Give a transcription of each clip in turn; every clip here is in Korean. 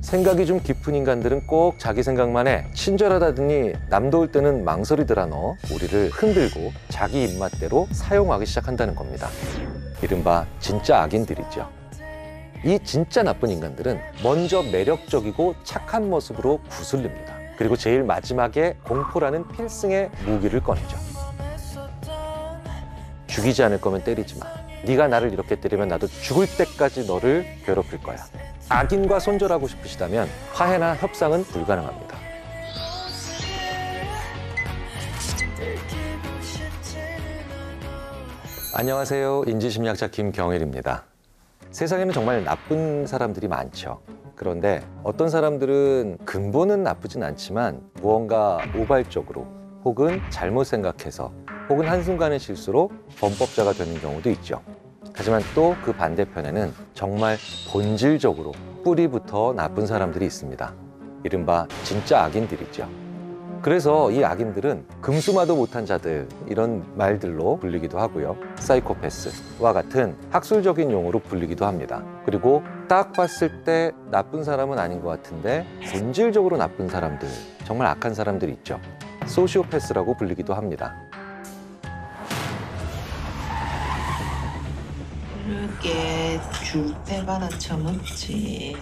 생각이 좀 깊은 인간들은 꼭 자기 생각만 해. 친절하다더니 남 도울 때는 망설이더라 너. 우리를 흔들고 자기 입맛대로 사용하기 시작한다는 겁니다. 이른바 진짜 악인들이죠. 이 진짜 나쁜 인간들은 먼저 매력적이고 착한 모습으로 구슬립니다. 그리고 제일 마지막에 공포라는 필승의 무기를 꺼내죠. 죽이지 않을 거면 때리지 마. 네가 나를 이렇게 때리면 나도 죽을 때까지 너를 괴롭힐 거야. 악인과 손절하고 싶으시다면 화해나 협상은 불가능합니다. 안녕하세요. 인지심리학자 김경일입니다. 세상에는 정말 나쁜 사람들이 많죠. 그런데 어떤 사람들은 근본은 나쁘진 않지만 무언가 우발적으로 혹은 잘못 생각해서 혹은 한순간의 실수로 범법자가 되는 경우도 있죠. 하지만 또 그 반대편에는 정말 본질적으로 뿌리부터 나쁜 사람들이 있습니다. 이른바 진짜 악인들이죠. 그래서 이 악인들은 금수마도 못한 자들, 이런 말들로 불리기도 하고요. 사이코패스와 같은 학술적인 용어로 불리기도 합니다. 그리고 딱 봤을 때 나쁜 사람은 아닌 것 같은데 본질적으로 나쁜 사람들, 정말 악한 사람들이 있죠. 소시오패스라고 불리기도 합니다. 그러게 줄 때마다 처먹지.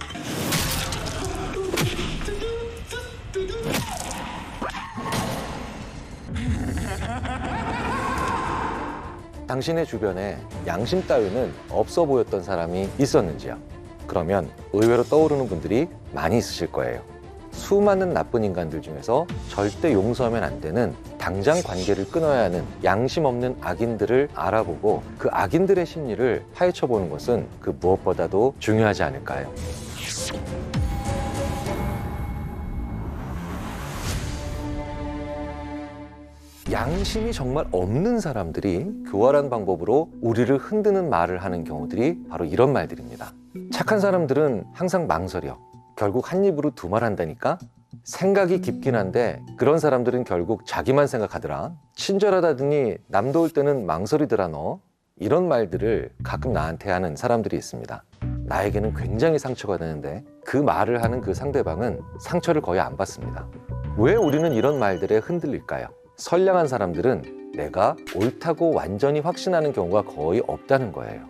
당신의 주변에 양심 따위는 없어 보였던 사람이 있었는지요? 그러면 의외로 떠오르는 분들이 많이 있으실 거예요. 수많은 나쁜 인간들 중에서 절대 용서하면 안 되는, 당장 관계를 끊어야 하는 양심 없는 악인들을 알아보고 그 악인들의 심리를 파헤쳐보는 것은 그 무엇보다도 중요하지 않을까요? 양심이 정말 없는 사람들이 교활한 방법으로 우리를 흔드는 말을 하는 경우들이 바로 이런 말들입니다. 착한 사람들은 항상 망설여. 결국 한 입으로 두 말 한다니까? 생각이 깊긴 한데 그런 사람들은 결국 자기만 생각하더라. 친절하다더니 남 도울 때는 망설이더라 너. 이런 말들을 가끔 나한테 하는 사람들이 있습니다. 나에게는 굉장히 상처가 되는데 그 말을 하는 그 상대방은 상처를 거의 안 받습니다. 왜 우리는 이런 말들에 흔들릴까요? 선량한 사람들은 내가 옳다고 완전히 확신하는 경우가 거의 없다는 거예요.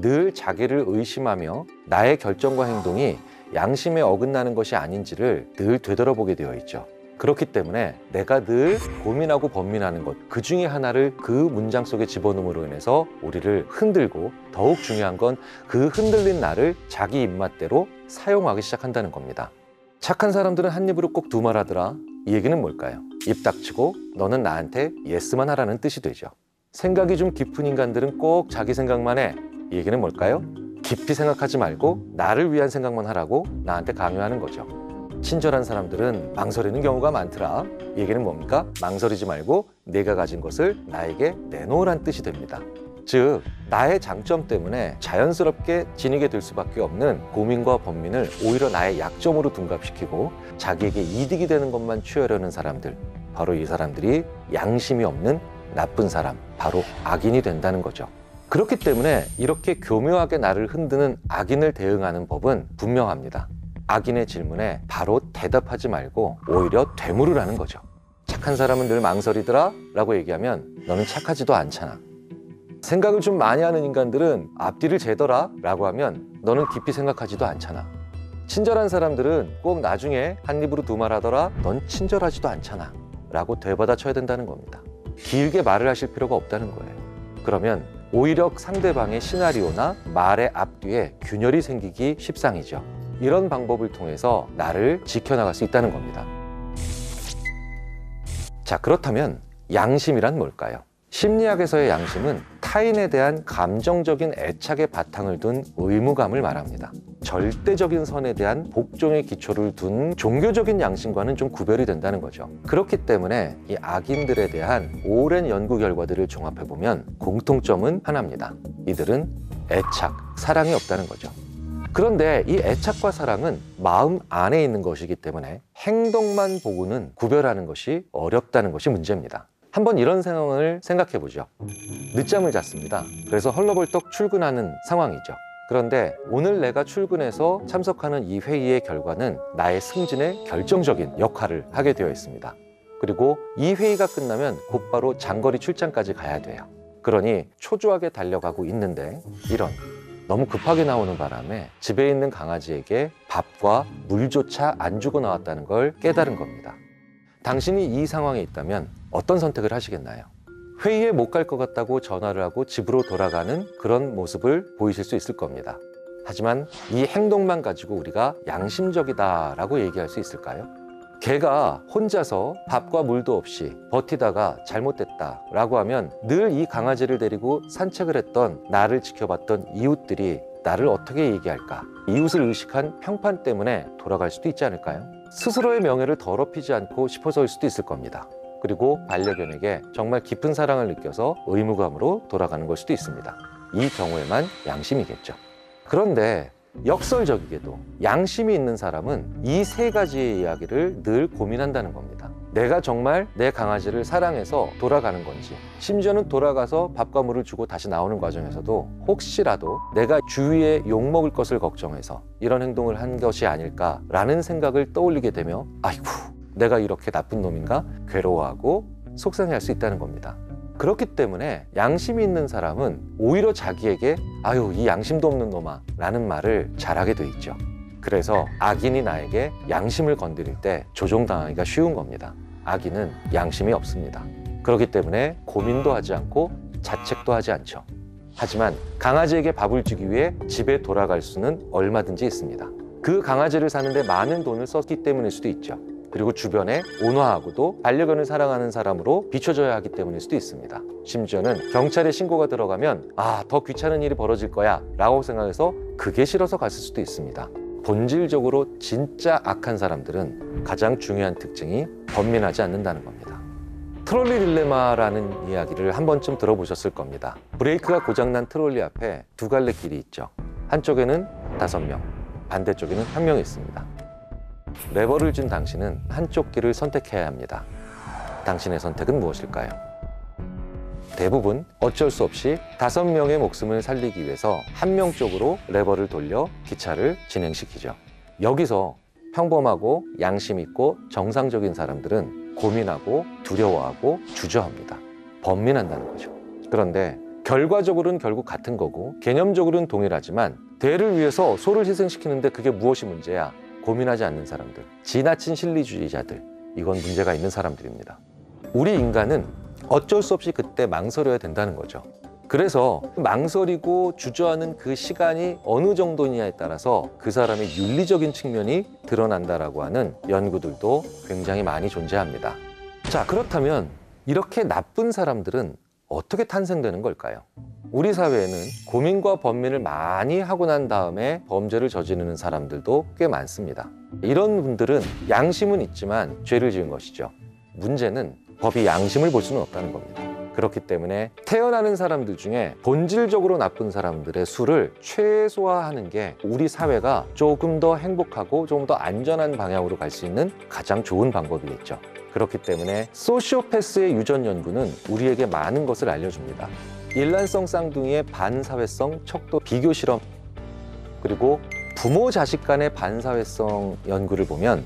늘 자기를 의심하며 나의 결정과 행동이 양심에 어긋나는 것이 아닌지를 늘 되돌아보게 되어 있죠. 그렇기 때문에 내가 늘 고민하고 번민하는 것, 그 중에 하나를 그 문장 속에 집어넣음으로 인해서 우리를 흔들고, 더욱 중요한 건 그 흔들린 나를 자기 입맛대로 사용하기 시작한다는 겁니다. 착한 사람들은 한 입으로 꼭 두 말 하더라. 이 얘기는 뭘까요? 입 닥치고 너는 나한테 예스만 하라는 뜻이 되죠. 생각이 좀 깊은 인간들은 꼭 자기 생각만 해. 이 얘기는 뭘까요? 깊이 생각하지 말고 나를 위한 생각만 하라고 나한테 강요하는 거죠. 친절한 사람들은 망설이는 경우가 많더라. 이 얘기는 뭡니까? 망설이지 말고 내가 가진 것을 나에게 내놓으란 뜻이 됩니다. 즉, 나의 장점 때문에 자연스럽게 지니게 될 수밖에 없는 고민과 번민을 오히려 나의 약점으로 둔갑시키고 자기에게 이득이 되는 것만 취하려는 사람들, 바로 이 사람들이 양심이 없는 나쁜 사람, 바로 악인이 된다는 거죠. 그렇기 때문에 이렇게 교묘하게 나를 흔드는 악인을 대응하는 법은 분명합니다. 악인의 질문에 바로 대답하지 말고 오히려 되물으라는 거죠. 착한 사람은 늘 망설이더라 라고 얘기하면 너는 착하지도 않잖아. 생각을 좀 많이 하는 인간들은 앞뒤를 재더라 라고 하면 너는 깊이 생각하지도 않잖아. 친절한 사람들은 꼭 나중에 한 입으로 두 말 하더라, 넌 친절하지도 않잖아 라고 되받아쳐야 된다는 겁니다. 길게 말을 하실 필요가 없다는 거예요. 그러면 오히려 상대방의 시나리오나 말의 앞뒤에 균열이 생기기 십상이죠. 이런 방법을 통해서 나를 지켜나갈 수 있다는 겁니다. 자, 그렇다면 양심이란 뭘까요? 심리학에서의 양심은 타인에 대한 감정적인 애착의 바탕을 둔 의무감을 말합니다. 절대적인 선에 대한 복종의 기초를 둔 종교적인 양심과는 좀 구별이 된다는 거죠. 그렇기 때문에 이 악인들에 대한 오랜 연구 결과들을 종합해보면 공통점은 하나입니다. 이들은 애착, 사랑이 없다는 거죠. 그런데 이 애착과 사랑은 마음 안에 있는 것이기 때문에 행동만 보고는 구별하는 것이 어렵다는 것이 문제입니다. 한번 이런 상황을 생각해 보죠. 늦잠을 잤습니다. 그래서 헐레벌떡 출근하는 상황이죠. 그런데 오늘 내가 출근해서 참석하는 이 회의의 결과는 나의 승진에 결정적인 역할을 하게 되어 있습니다. 그리고 이 회의가 끝나면 곧바로 장거리 출장까지 가야 돼요. 그러니 초조하게 달려가고 있는데 이런 너무 급하게 나오는 바람에 집에 있는 강아지에게 밥과 물조차 안 주고 나왔다는 걸 깨달은 겁니다. 당신이 이 상황에 있다면 어떤 선택을 하시겠나요? 회의에 못 갈 것 같다고 전화를 하고 집으로 돌아가는 그런 모습을 보이실 수 있을 겁니다. 하지만 이 행동만 가지고 우리가 양심적이다라고 얘기할 수 있을까요? 개가 혼자서 밥과 물도 없이 버티다가 잘못됐다라고 하면 늘 이 강아지를 데리고 산책을 했던 나를 지켜봤던 이웃들이 나를 어떻게 얘기할까? 이웃을 의식한 평판 때문에 돌아갈 수도 있지 않을까요? 스스로의 명예를 더럽히지 않고 싶어서일 수도 있을 겁니다. 그리고 반려견에게 정말 깊은 사랑을 느껴서 의무감으로 돌아가는 걸 수도 있습니다. 이 경우에만 양심이겠죠. 그런데 역설적이게도 양심이 있는 사람은 이 세 가지의 이야기를 늘 고민한다는 겁니다. 내가 정말 내 강아지를 사랑해서 돌아가는 건지, 심지어는 돌아가서 밥과 물을 주고 다시 나오는 과정에서도 혹시라도 내가 주위에 욕먹을 것을 걱정해서 이런 행동을 한 것이 아닐까라는 생각을 떠올리게 되며 아이고 내가 이렇게 나쁜 놈인가 괴로워하고 속상해할 수 있다는 겁니다. 그렇기 때문에 양심이 있는 사람은 오히려 자기에게 아유 이 양심도 없는 놈아 라는 말을 잘하게 돼 있죠. 그래서 악인이 나에게 양심을 건드릴 때 조종당하기가 쉬운 겁니다. 악인은 양심이 없습니다. 그렇기 때문에 고민도 하지 않고 자책도 하지 않죠. 하지만 강아지에게 밥을 주기 위해 집에 돌아갈 수는 얼마든지 있습니다. 그 강아지를 사는데 많은 돈을 썼기 때문일 수도 있죠. 그리고 주변에 온화하고도 반려견을 사랑하는 사람으로 비춰져야 하기 때문일 수도 있습니다. 심지어는 경찰에 신고가 들어가면 더 귀찮은 일이 벌어질 거야 라고 생각해서 그게 싫어서 갔을 수도 있습니다. 본질적으로 진짜 악한 사람들은 가장 중요한 특징이 번민하지 않는다는 겁니다. 트롤리 딜레마라는 이야기를 한 번쯤 들어보셨을 겁니다. 브레이크가 고장난 트롤리 앞에 두 갈래 길이 있죠. 한쪽에는 5명, 반대쪽에는 1명이 있습니다. 레버를 준 당신은 한쪽 길을 선택해야 합니다. 당신의 선택은 무엇일까요? 대부분 어쩔 수 없이 5명의 목숨을 살리기 위해서 1명 쪽으로 레버를 돌려 기차를 진행시키죠. 여기서 평범하고 양심 있고 정상적인 사람들은 고민하고 두려워하고 주저합니다. 번민한다는 거죠. 그런데 결과적으로는 결국 같은 거고 개념적으로는 동일하지만 대를 위해서 소를 희생시키는데 그게 무엇이 문제야? 고민하지 않는 사람들, 지나친 실리주의자들, 이건 문제가 있는 사람들입니다. 우리 인간은 어쩔 수 없이 그때 망설여야 된다는 거죠. 그래서 망설이고 주저하는 그 시간이 어느 정도냐에 따라서 그 사람의 윤리적인 측면이 드러난다라고 하는 연구들도 굉장히 많이 존재합니다. 자, 그렇다면 이렇게 나쁜 사람들은 어떻게 탄생되는 걸까요? 우리 사회에는 고민과 번민을 많이 하고 난 다음에 범죄를 저지르는 사람들도 꽤 많습니다. 이런 분들은 양심은 있지만 죄를 지은 것이죠. 문제는 법이 양심을 볼 수는 없다는 겁니다. 그렇기 때문에 태어나는 사람들 중에 본질적으로 나쁜 사람들의 수를 최소화하는 게 우리 사회가 조금 더 행복하고 조금 더 안전한 방향으로 갈 수 있는 가장 좋은 방법이겠죠. 그렇기 때문에 소시오패스의 유전 연구는 우리에게 많은 것을 알려줍니다. 일란성 쌍둥이의 반사회성 척도 비교 실험, 그리고 부모 자식 간의 반사회성 연구를 보면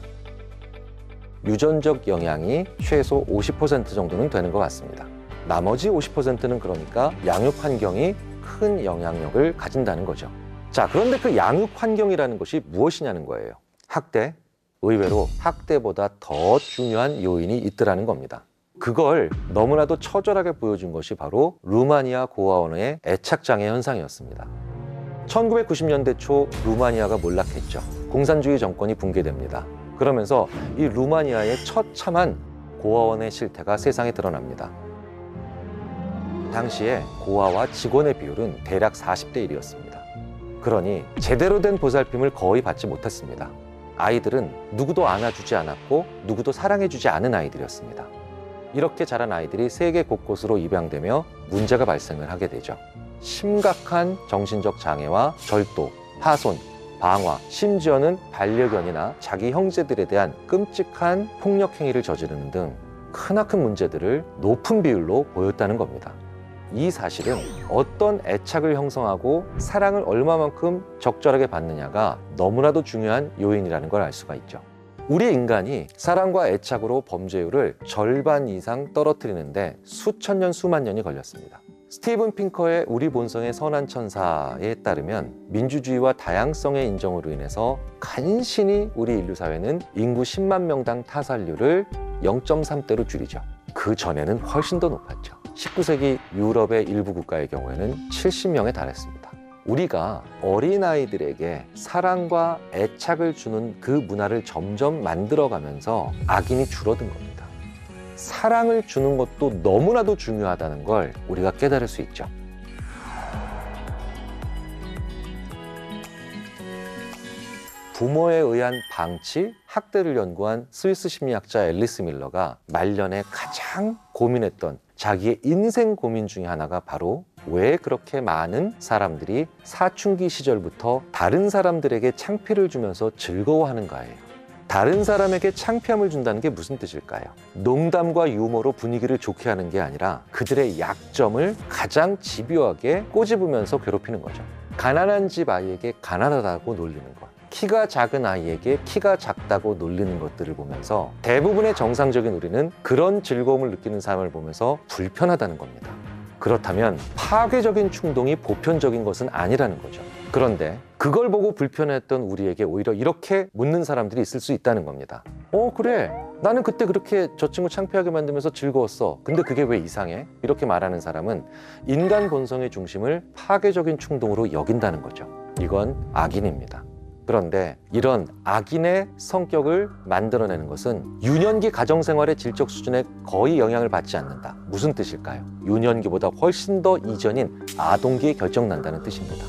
유전적 영향이 최소 50% 정도는 되는 것 같습니다. 나머지 50%는 그러니까 양육 환경이 큰 영향력을 가진다는 거죠. 자, 그런데 그 양육 환경이라는 것이 무엇이냐는 거예요. 학대, 의외로 학대보다 더 중요한 요인이 있더라는 겁니다. 그걸 너무나도 처절하게 보여준 것이 바로 루마니아 고아원의 애착장애 현상이었습니다. 1990년대 초 루마니아가 몰락했죠. 공산주의 정권이 붕괴됩니다. 그러면서 이 루마니아의 처참한 고아원의 실태가 세상에 드러납니다. 당시에 고아와 직원의 비율은 대략 40대 1이었습니다. 그러니 제대로 된 보살핌을 거의 받지 못했습니다. 아이들은 누구도 안아주지 않았고 누구도 사랑해주지 않은 아이들이었습니다. 이렇게 자란 아이들이 세계 곳곳으로 입양되며 문제가 발생을 하게 되죠. 심각한 정신적 장애와 절도, 파손, 방화, 심지어는 반려견이나 자기 형제들에 대한 끔찍한 폭력 행위를 저지르는 등 크나큰 문제들을 높은 비율로 보였다는 겁니다. 이 사실은 어떤 애착을 형성하고 사랑을 얼마만큼 적절하게 받느냐가 너무나도 중요한 요인이라는 걸 알 수가 있죠. 우리 인간이 사랑과 애착으로 범죄율을 절반 이상 떨어뜨리는데 수천 년, 수만 년이 걸렸습니다. 스티븐 핑커의 우리 본성의 선한 천사에 따르면 민주주의와 다양성의 인정으로 인해서 간신히 우리 인류 사회는 인구 10만 명당 타살률을 0.3대로 줄이죠. 그 전에는 훨씬 더 높았죠. 19세기 유럽의 일부 국가의 경우에는 70명에 달했습니다. 우리가 어린아이들에게 사랑과 애착을 주는 그 문화를 점점 만들어가면서 악인이 줄어든 겁니다. 사랑을 주는 것도 너무나도 중요하다는 걸 우리가 깨달을 수 있죠. 부모에 의한 방치, 학대를 연구한 스위스 심리학자 앨리스 밀러가 말년에 가장 고민했던 자기의 인생 고민 중에 하나가 바로 왜 그렇게 많은 사람들이 사춘기 시절부터 다른 사람들에게 창피를 주면서 즐거워하는가예요. 다른 사람에게 창피함을 준다는 게 무슨 뜻일까요? 농담과 유머로 분위기를 좋게 하는 게 아니라 그들의 약점을 가장 집요하게 꼬집으면서 괴롭히는 거죠. 가난한 집 아이에게 가난하다고 놀리는 것, 키가 작은 아이에게 키가 작다고 놀리는 것들을 보면서 대부분의 정상적인 우리는 그런 즐거움을 느끼는 삶을 보면서 불편하다는 겁니다. 그렇다면 파괴적인 충동이 보편적인 것은 아니라는 거죠. 그런데 그걸 보고 불편했던 우리에게 오히려 이렇게 묻는 사람들이 있을 수 있다는 겁니다. 그래, 나는 그때 그렇게 저 친구 창피하게 만들면서 즐거웠어. 근데 그게 왜 이상해? 이렇게 말하는 사람은 인간 본성의 중심을 파괴적인 충동으로 여긴다는 거죠. 이건 악인입니다. 그런데 이런 악인의 성격을 만들어내는 것은 유년기 가정생활의 질적 수준에 거의 영향을 받지 않는다. 무슨 뜻일까요? 유년기보다 훨씬 더 이전인 아동기에 결정난다는 뜻입니다.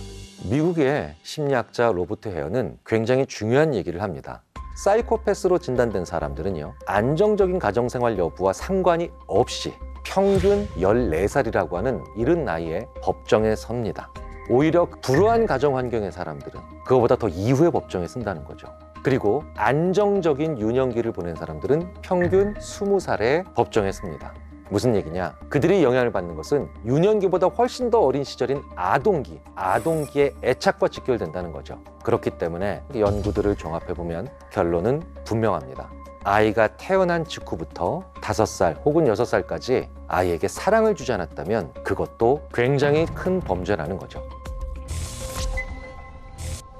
미국의 심리학자 로버트 헤어는 굉장히 중요한 얘기를 합니다. 사이코패스로 진단된 사람들은요, 안정적인 가정생활 여부와 상관이 없이 평균 14살이라고 하는 이른 나이에 법정에 섭니다. 오히려 불우한 가정 환경의 사람들은 그거보다 더 이후에 법정에 쓴다는 거죠. 그리고 안정적인 유년기를 보낸 사람들은 평균 20살에 법정에 씁니다. 무슨 얘기냐? 그들이 영향을 받는 것은 유년기보다 훨씬 더 어린 시절인 아동기의 애착과 직결된다는 거죠. 그렇기 때문에 연구들을 종합해보면 결론은 분명합니다. 아이가 태어난 직후부터 5살 혹은 6살까지 아이에게 사랑을 주지 않았다면 그것도 굉장히 큰 범죄라는 거죠.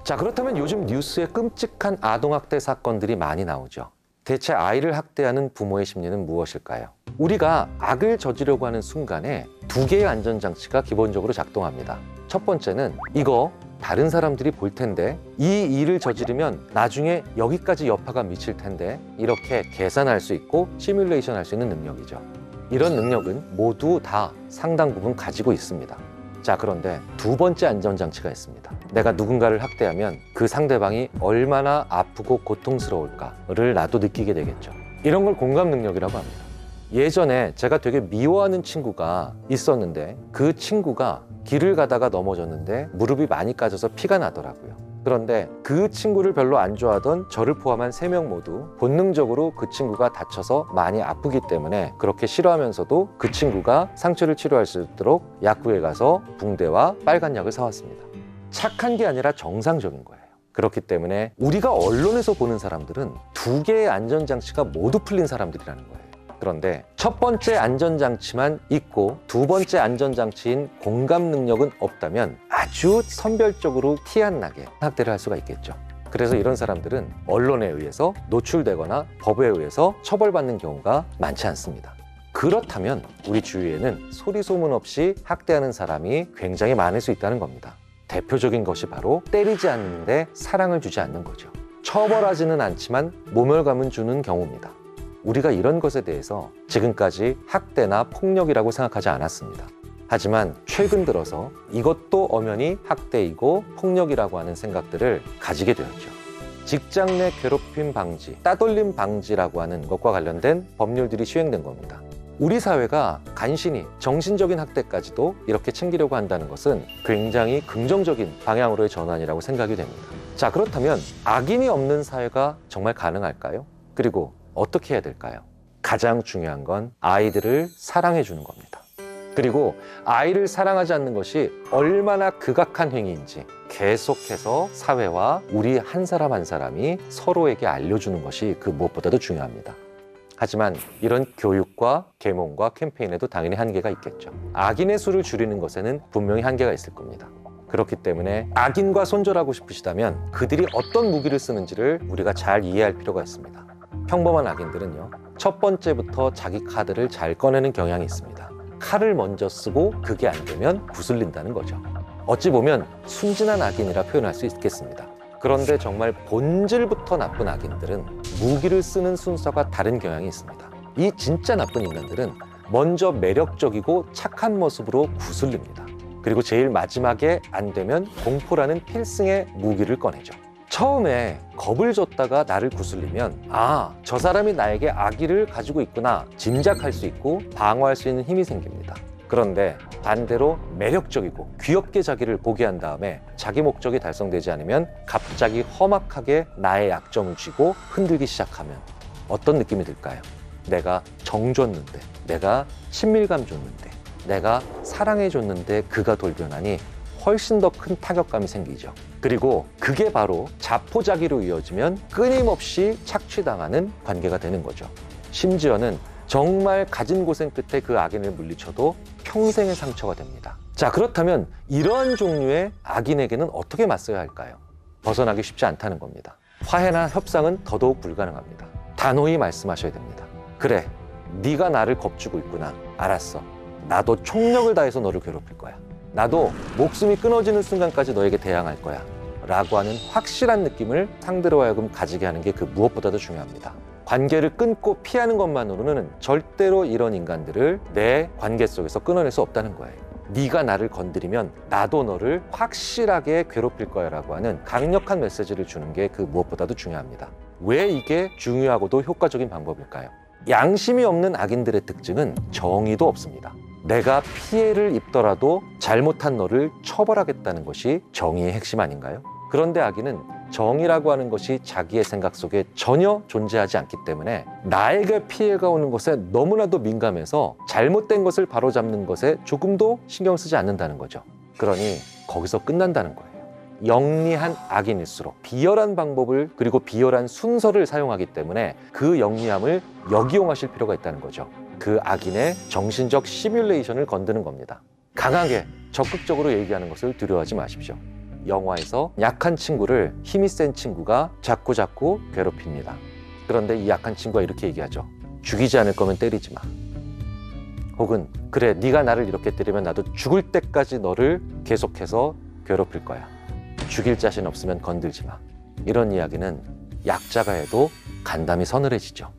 자, 그렇다면 요즘 뉴스에 끔찍한 아동학대 사건들이 많이 나오죠. 대체 아이를 학대하는 부모의 심리는 무엇일까요? 우리가 악을 저지르려고 하는 순간에 2개의 안전장치가 기본적으로 작동합니다. 첫 번째는 이거 다른 사람들이 볼 텐데, 이 일을 저지르면 나중에 여기까지 여파가 미칠 텐데, 이렇게 계산할 수 있고 시뮬레이션 할 수 있는 능력이죠. 이런 능력은 모두 다 상당 부분 가지고 있습니다. 자, 그런데 2번째 안전장치가 있습니다. 내가 누군가를 학대하면 그 상대방이 얼마나 아프고 고통스러울까를 나도 느끼게 되겠죠. 이런 걸 공감 능력이라고 합니다. 예전에 제가 되게 미워하는 친구가 있었는데 그 친구가 길을 가다가 넘어졌는데 무릎이 많이 까져서 피가 나더라고요. 그런데 그 친구를 별로 안 좋아하던 저를 포함한 3명 모두 본능적으로 그 친구가 다쳐서 많이 아프기 때문에 그렇게 싫어하면서도 그 친구가 상처를 치료할 수 있도록 약국에 가서 붕대와 빨간 약을 사왔습니다. 착한 게 아니라 정상적인 거예요. 그렇기 때문에 우리가 언론에서 보는 사람들은 2개의 안전장치가 모두 풀린 사람들이라는 거예요. 그런데 첫 번째 안전장치만 있고 2번째 안전장치인 공감 능력은 없다면 아주 선별적으로 티 안 나게 학대를 할 수가 있겠죠. 그래서 이런 사람들은 언론에 의해서 노출되거나 법에 의해서 처벌받는 경우가 많지 않습니다. 그렇다면 우리 주위에는 소리 소문 없이 학대하는 사람이 굉장히 많을 수 있다는 겁니다. 대표적인 것이 바로 때리지 않는데 사랑을 주지 않는 거죠. 처벌하지는 않지만 모멸감은 주는 경우입니다. 우리가 이런 것에 대해서 지금까지 학대나 폭력이라고 생각하지 않았습니다. 하지만 최근 들어서 이것도 엄연히 학대이고 폭력이라고 하는 생각들을 가지게 되었죠. 직장 내 괴롭힘 방지, 따돌림 방지라고 하는 것과 관련된 법률들이 시행된 겁니다. 우리 사회가 간신히 정신적인 학대까지도 이렇게 챙기려고 한다는 것은 굉장히 긍정적인 방향으로의 전환이라고 생각이 됩니다. 자, 그렇다면 악인이 없는 사회가 정말 가능할까요? 그리고 어떻게 해야 될까요? 가장 중요한 건 아이들을 사랑해 주는 겁니다. 그리고 아이를 사랑하지 않는 것이 얼마나 극악한 행위인지 계속해서 사회와 우리 한 사람 한 사람이 서로에게 알려주는 것이 그 무엇보다도 중요합니다. 하지만 이런 교육과 계몽과 캠페인에도 당연히 한계가 있겠죠. 악인의 수를 줄이는 것에는 분명히 한계가 있을 겁니다. 그렇기 때문에 악인과 손절하고 싶으시다면 그들이 어떤 무기를 쓰는지를 우리가 잘 이해할 필요가 있습니다. 평범한 악인들은요, 첫 번째부터 자기 카드를 잘 꺼내는 경향이 있습니다. 칼을 먼저 쓰고 그게 안 되면 구슬린다는 거죠. 어찌 보면 순진한 악인이라 표현할 수 있겠습니다. 그런데 정말 본질부터 나쁜 악인들은 무기를 쓰는 순서가 다른 경향이 있습니다. 이 진짜 나쁜 인간들은 먼저 매력적이고 착한 모습으로 구슬립니다. 그리고 제일 마지막에 안 되면 공포라는 필승의 무기를 꺼내죠. 처음에 겁을 줬다가 나를 구슬리면 아, 저 사람이 나에게 악의를 가지고 있구나 짐작할 수 있고 방어할 수 있는 힘이 생깁니다. 그런데 반대로 매력적이고 귀엽게 자기를 보게 한 다음에 자기 목적이 달성되지 않으면 갑자기 험악하게 나의 약점을 쥐고 흔들기 시작하면 어떤 느낌이 들까요? 내가 정 줬는데, 내가 친밀감 줬는데, 내가 사랑해줬는데 그가 돌변하니 훨씬 더 큰 타격감이 생기죠. 그리고 그게 바로 자포자기로 이어지면 끊임없이 착취당하는 관계가 되는 거죠. 심지어는 정말 가진 고생 끝에 그 악인을 물리쳐도 평생의 상처가 됩니다. 자, 그렇다면 이러한 종류의 악인에게는 어떻게 맞서야 할까요? 벗어나기 쉽지 않다는 겁니다. 화해나 협상은 더더욱 불가능합니다. 단호히 말씀하셔야 됩니다. 그래, 네가 나를 겁주고 있구나. 알았어. 나도 총력을 다해서 너를 괴롭힐 거야. 나도 목숨이 끊어지는 순간까지 너에게 대항할 거야. 라고 하는 확실한 느낌을 상대로 하여금 가지게 하는 게 그 무엇보다도 중요합니다. 관계를 끊고 피하는 것만으로는 절대로 이런 인간들을 내 관계 속에서 끊어낼 수 없다는 거예요. 네가 나를 건드리면 나도 너를 확실하게 괴롭힐 거야 라고 하는 강력한 메시지를 주는 게 그 무엇보다도 중요합니다. 왜 이게 중요하고도 효과적인 방법일까요? 양심이 없는 악인들의 특징은 정의도 없습니다. 내가 피해를 입더라도 잘못한 너를 처벌하겠다는 것이 정의의 핵심 아닌가요? 그런데 악인은 정의라고 하는 것이 자기의 생각 속에 전혀 존재하지 않기 때문에 나에게 피해가 오는 것에 너무나도 민감해서 잘못된 것을 바로잡는 것에 조금도 신경 쓰지 않는다는 거죠. 그러니 거기서 끝난다는 거예요. 영리한 악인일수록 비열한 방법을 그리고 비열한 순서를 사용하기 때문에 그 영리함을 역이용하실 필요가 있다는 거죠. 그 악인의 정신적 시뮬레이션을 건드는 겁니다. 강하게 적극적으로 얘기하는 것을 두려워하지 마십시오. 영화에서 약한 친구를 힘이 센 친구가 자꾸 괴롭힙니다. 그런데 이 약한 친구가 이렇게 얘기하죠. 죽이지 않을 거면 때리지 마. 혹은 그래, 네가 나를 이렇게 때리면 나도 죽을 때까지 너를 계속해서 괴롭힐 거야. 죽일 자신 없으면 건들지 마. 이런 이야기는 약자가 해도 간담이 서늘해지죠.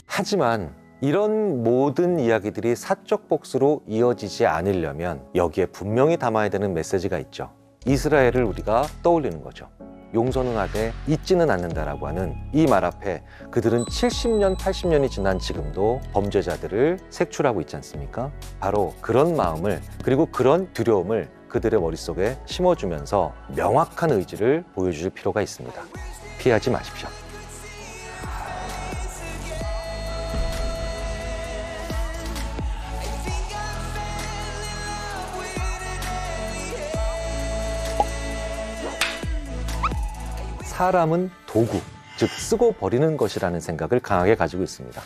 하지만 이런 모든 이야기들이 사적 복수로 이어지지 않으려면 여기에 분명히 담아야 되는 메시지가 있죠. 이스라엘을 우리가 떠올리는 거죠. 용서는 하되 잊지는 않는다라고 하는 이 말 앞에 그들은 70년, 80년이 지난 지금도 범죄자들을 색출하고 있지 않습니까? 바로 그런 마음을 그리고 그런 두려움을 그들의 머릿속에 심어주면서 명확한 의지를 보여줄 필요가 있습니다. 피하지 마십시오. 사람은 도구, 즉 쓰고 버리는 것이라는 생각을 강하게 가지고 있습니다.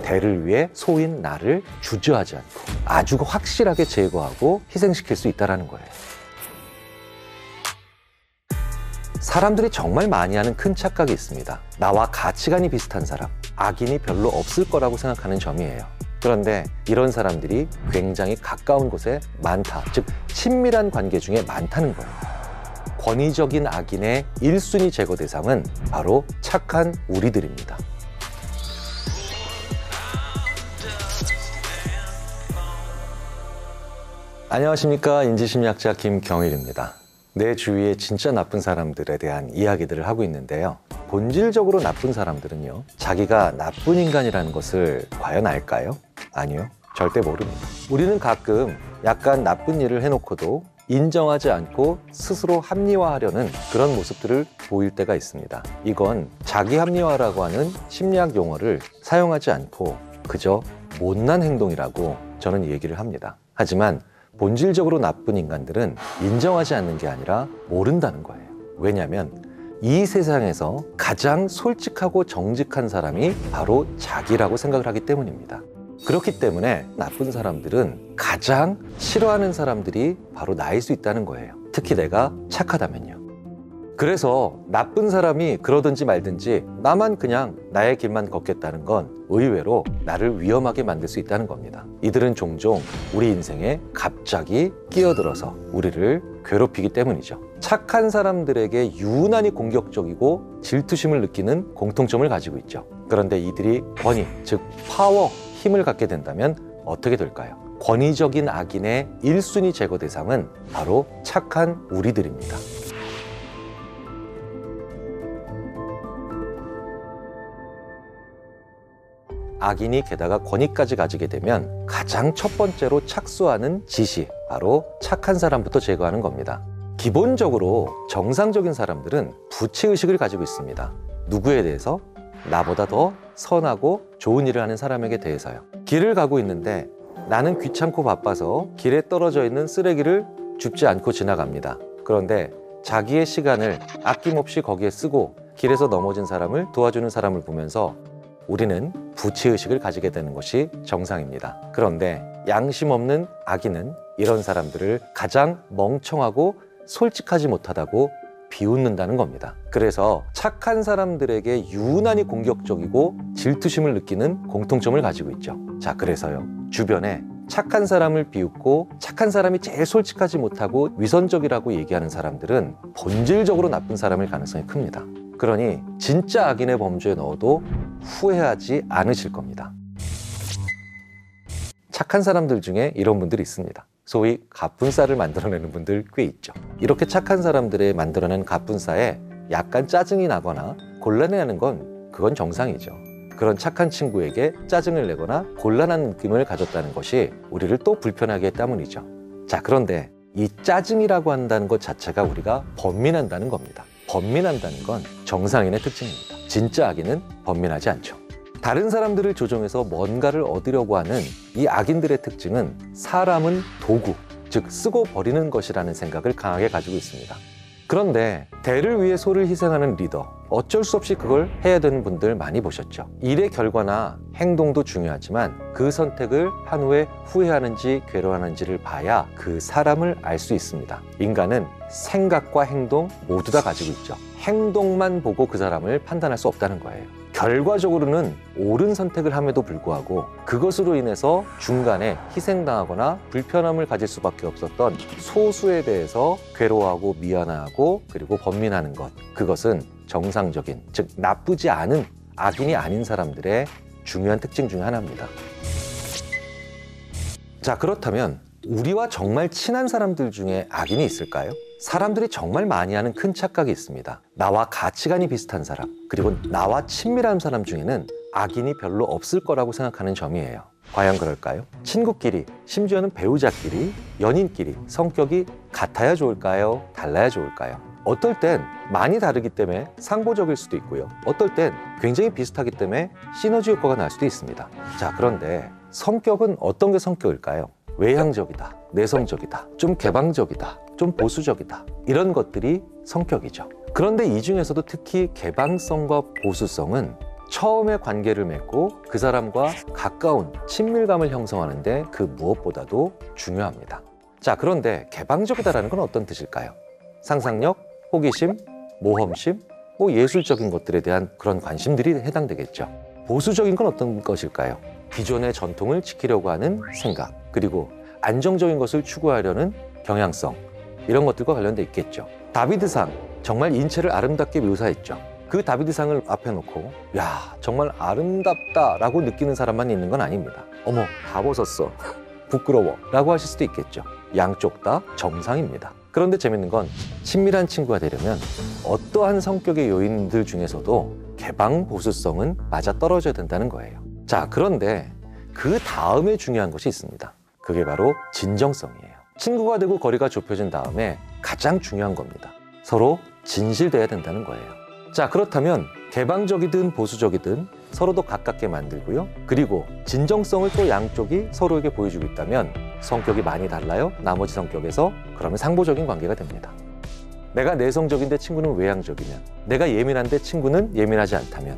대를 위해 소인 나를 주저하지 않고 아주 확실하게 제거하고 희생시킬 수 있다는 거예요. 사람들이 정말 많이 하는 큰 착각이 있습니다. 나와 가치관이 비슷한 사람, 악인이 별로 없을 거라고 생각하는 점이에요. 그런데 이런 사람들이 굉장히 가까운 곳에 많다, 즉 친밀한 관계 중에 많다는 거예요. 권위적인 악인의 1순위 제거 대상은 바로 착한 우리들입니다. 안녕하십니까, 인지심리학자 김경일입니다. 내 주위에 진짜 나쁜 사람들에 대한 이야기들을 하고 있는데요. 본질적으로 나쁜 사람들은요, 자기가 나쁜 인간이라는 것을 과연 알까요? 아니요, 절대 모릅니다. 우리는 가끔 약간 나쁜 일을 해놓고도 인정하지 않고 스스로 합리화하려는 그런 모습들을 보일 때가 있습니다. 이건 자기 합리화라고 하는 심리학 용어를 사용하지 않고 그저 못난 행동이라고 저는 얘기를 합니다. 하지만 본질적으로 나쁜 인간들은 인정하지 않는 게 아니라 모른다는 거예요. 왜냐하면 이 세상에서 가장 솔직하고 정직한 사람이 바로 자기라고 생각을 하기 때문입니다. 그렇기 때문에 나쁜 사람들은 가장 싫어하는 사람들이 바로 나일 수 있다는 거예요. 특히 내가 착하다면요. 그래서 나쁜 사람이 그러든지 말든지 나만 그냥 나의 길만 걷겠다는 건 의외로 나를 위험하게 만들 수 있다는 겁니다. 이들은 종종 우리 인생에 갑자기 끼어들어서 우리를 괴롭히기 때문이죠. 착한 사람들에게 유난히 공격적이고 질투심을 느끼는 공통점을 가지고 있죠. 그런데 이들이 권위, 즉 파워, 힘을 갖게 된다면 어떻게 될까요? 권위적인 악인의 1순위 제거 대상은 바로 착한 우리들입니다. 악인이 게다가 권위까지 가지게 되면 가장 첫 번째로 착수하는 짓이 바로 착한 사람부터 제거하는 겁니다. 기본적으로 정상적인 사람들은 부채의식을 가지고 있습니다. 누구에 대해서? 나보다 더 선하고 좋은 일을 하는 사람에게 대해서요. 길을 가고 있는데 나는 귀찮고 바빠서 길에 떨어져 있는 쓰레기를 줍지 않고 지나갑니다. 그런데 자기의 시간을 아낌없이 거기에 쓰고 길에서 넘어진 사람을 도와주는 사람을 보면서 우리는 부채의식을 가지게 되는 것이 정상입니다. 그런데 양심 없는 악인은 이런 사람들을 가장 멍청하고 솔직하지 못하다고 비웃는다는 겁니다. 그래서 착한 사람들에게 유난히 공격적이고 질투심을 느끼는 공통점을 가지고 있죠. 자, 그래서요. 주변에 착한 사람을 비웃고 착한 사람이 제일 솔직하지 못하고 위선적이라고 얘기하는 사람들은 본질적으로 나쁜 사람일 가능성이 큽니다. 그러니 진짜 악인의 범주에 넣어도 후회하지 않으실 겁니다. 착한 사람들 중에 이런 분들이 있습니다. 소위 갑분싸를 만들어내는 분들 꽤 있죠. 이렇게 착한 사람들의 만들어낸 갑분싸에 약간 짜증이 나거나 곤란해하는 건 그건 정상이죠. 그런 착한 친구에게 짜증을 내거나 곤란한 느낌을 가졌다는 것이 우리를 또 불편하게 했기 때문이죠. 자, 그런데 이 짜증이라고 한다는 것 자체가 우리가 번민한다는 겁니다. 번민한다는 건 정상인의 특징입니다. 진짜 악인은 번민하지 않죠. 다른 사람들을 조종해서 뭔가를 얻으려고 하는 이 악인들의 특징은 사람은 도구, 즉 쓰고 버리는 것이라는 생각을 강하게 가지고 있습니다. 그런데 대를 위해 소를 희생하는 리더, 어쩔 수 없이 그걸 해야 되는 분들 많이 보셨죠. 일의 결과나 행동도 중요하지만 그 선택을 한 후에 후회하는지 괴로워하는지를 봐야 그 사람을 알 수 있습니다. 인간은 생각과 행동 모두 다 가지고 있죠. 행동만 보고 그 사람을 판단할 수 없다는 거예요. 결과적으로는 옳은 선택을 함에도 불구하고 그것으로 인해서 중간에 희생당하거나 불편함을 가질 수밖에 없었던 소수에 대해서 괴로워하고 미안해하고 그리고 번민하는 것, 그것은 정상적인, 즉 나쁘지 않은 악인이 아닌 사람들의 중요한 특징 중 하나입니다. 자, 그렇다면 우리와 정말 친한 사람들 중에 악인이 있을까요? 사람들이 정말 많이 하는 큰 착각이 있습니다. 나와 가치관이 비슷한 사람, 그리고 나와 친밀한 사람 중에는 악인이 별로 없을 거라고 생각하는 점이에요. 과연 그럴까요? 친구끼리, 심지어는 배우자끼리, 연인끼리 성격이 같아야 좋을까요? 달라야 좋을까요? 어떨 땐 많이 다르기 때문에 상보적일 수도 있고요. 어떨 땐 굉장히 비슷하기 때문에 시너지 효과가 날 수도 있습니다. 자, 그런데 성격은 어떤 게 성격일까요? 외향적이다, 내성적이다, 좀 개방적이다, 좀 보수적이다, 이런 것들이 성격이죠. 그런데 이 중에서도 특히 개방성과 보수성은 처음에 관계를 맺고 그 사람과 가까운 친밀감을 형성하는데 그 무엇보다도 중요합니다. 자, 그런데 개방적이다라는 건 어떤 뜻일까요? 상상력, 호기심, 모험심, 예술적인 것들에 대한 그런 관심들이 해당되겠죠. 보수적인 건 어떤 것일까요? 기존의 전통을 지키려고 하는 생각, 그리고 안정적인 것을 추구하려는 경향성, 이런 것들과 관련돼 있겠죠. 다비드상, 정말 인체를 아름답게 묘사했죠. 그 다비드상을 앞에 놓고 야, 정말 아름답다라고 느끼는 사람만 있는 건 아닙니다. 어머, 다 벗었어, 부끄러워 라고 하실 수도 있겠죠. 양쪽 다 정상입니다. 그런데 재밌는 건 친밀한 친구가 되려면 어떠한 성격의 요인들 중에서도 개방 보수성은 맞아떨어져야 된다는 거예요. 자, 그런데 그 다음에 중요한 것이 있습니다. 그게 바로 진정성이에요. 친구가 되고 거리가 좁혀진 다음에 가장 중요한 겁니다. 서로 진실돼야 된다는 거예요. 자, 그렇다면 개방적이든 보수적이든 서로도 가깝게 만들고요. 그리고 진정성을 또 양쪽이 서로에게 보여주고 있다면 성격이 많이 달라요. 나머지 성격에서 그러면 상보적인 관계가 됩니다. 내가 내성적인데 친구는 외향적이면, 내가 예민한데 친구는 예민하지 않다면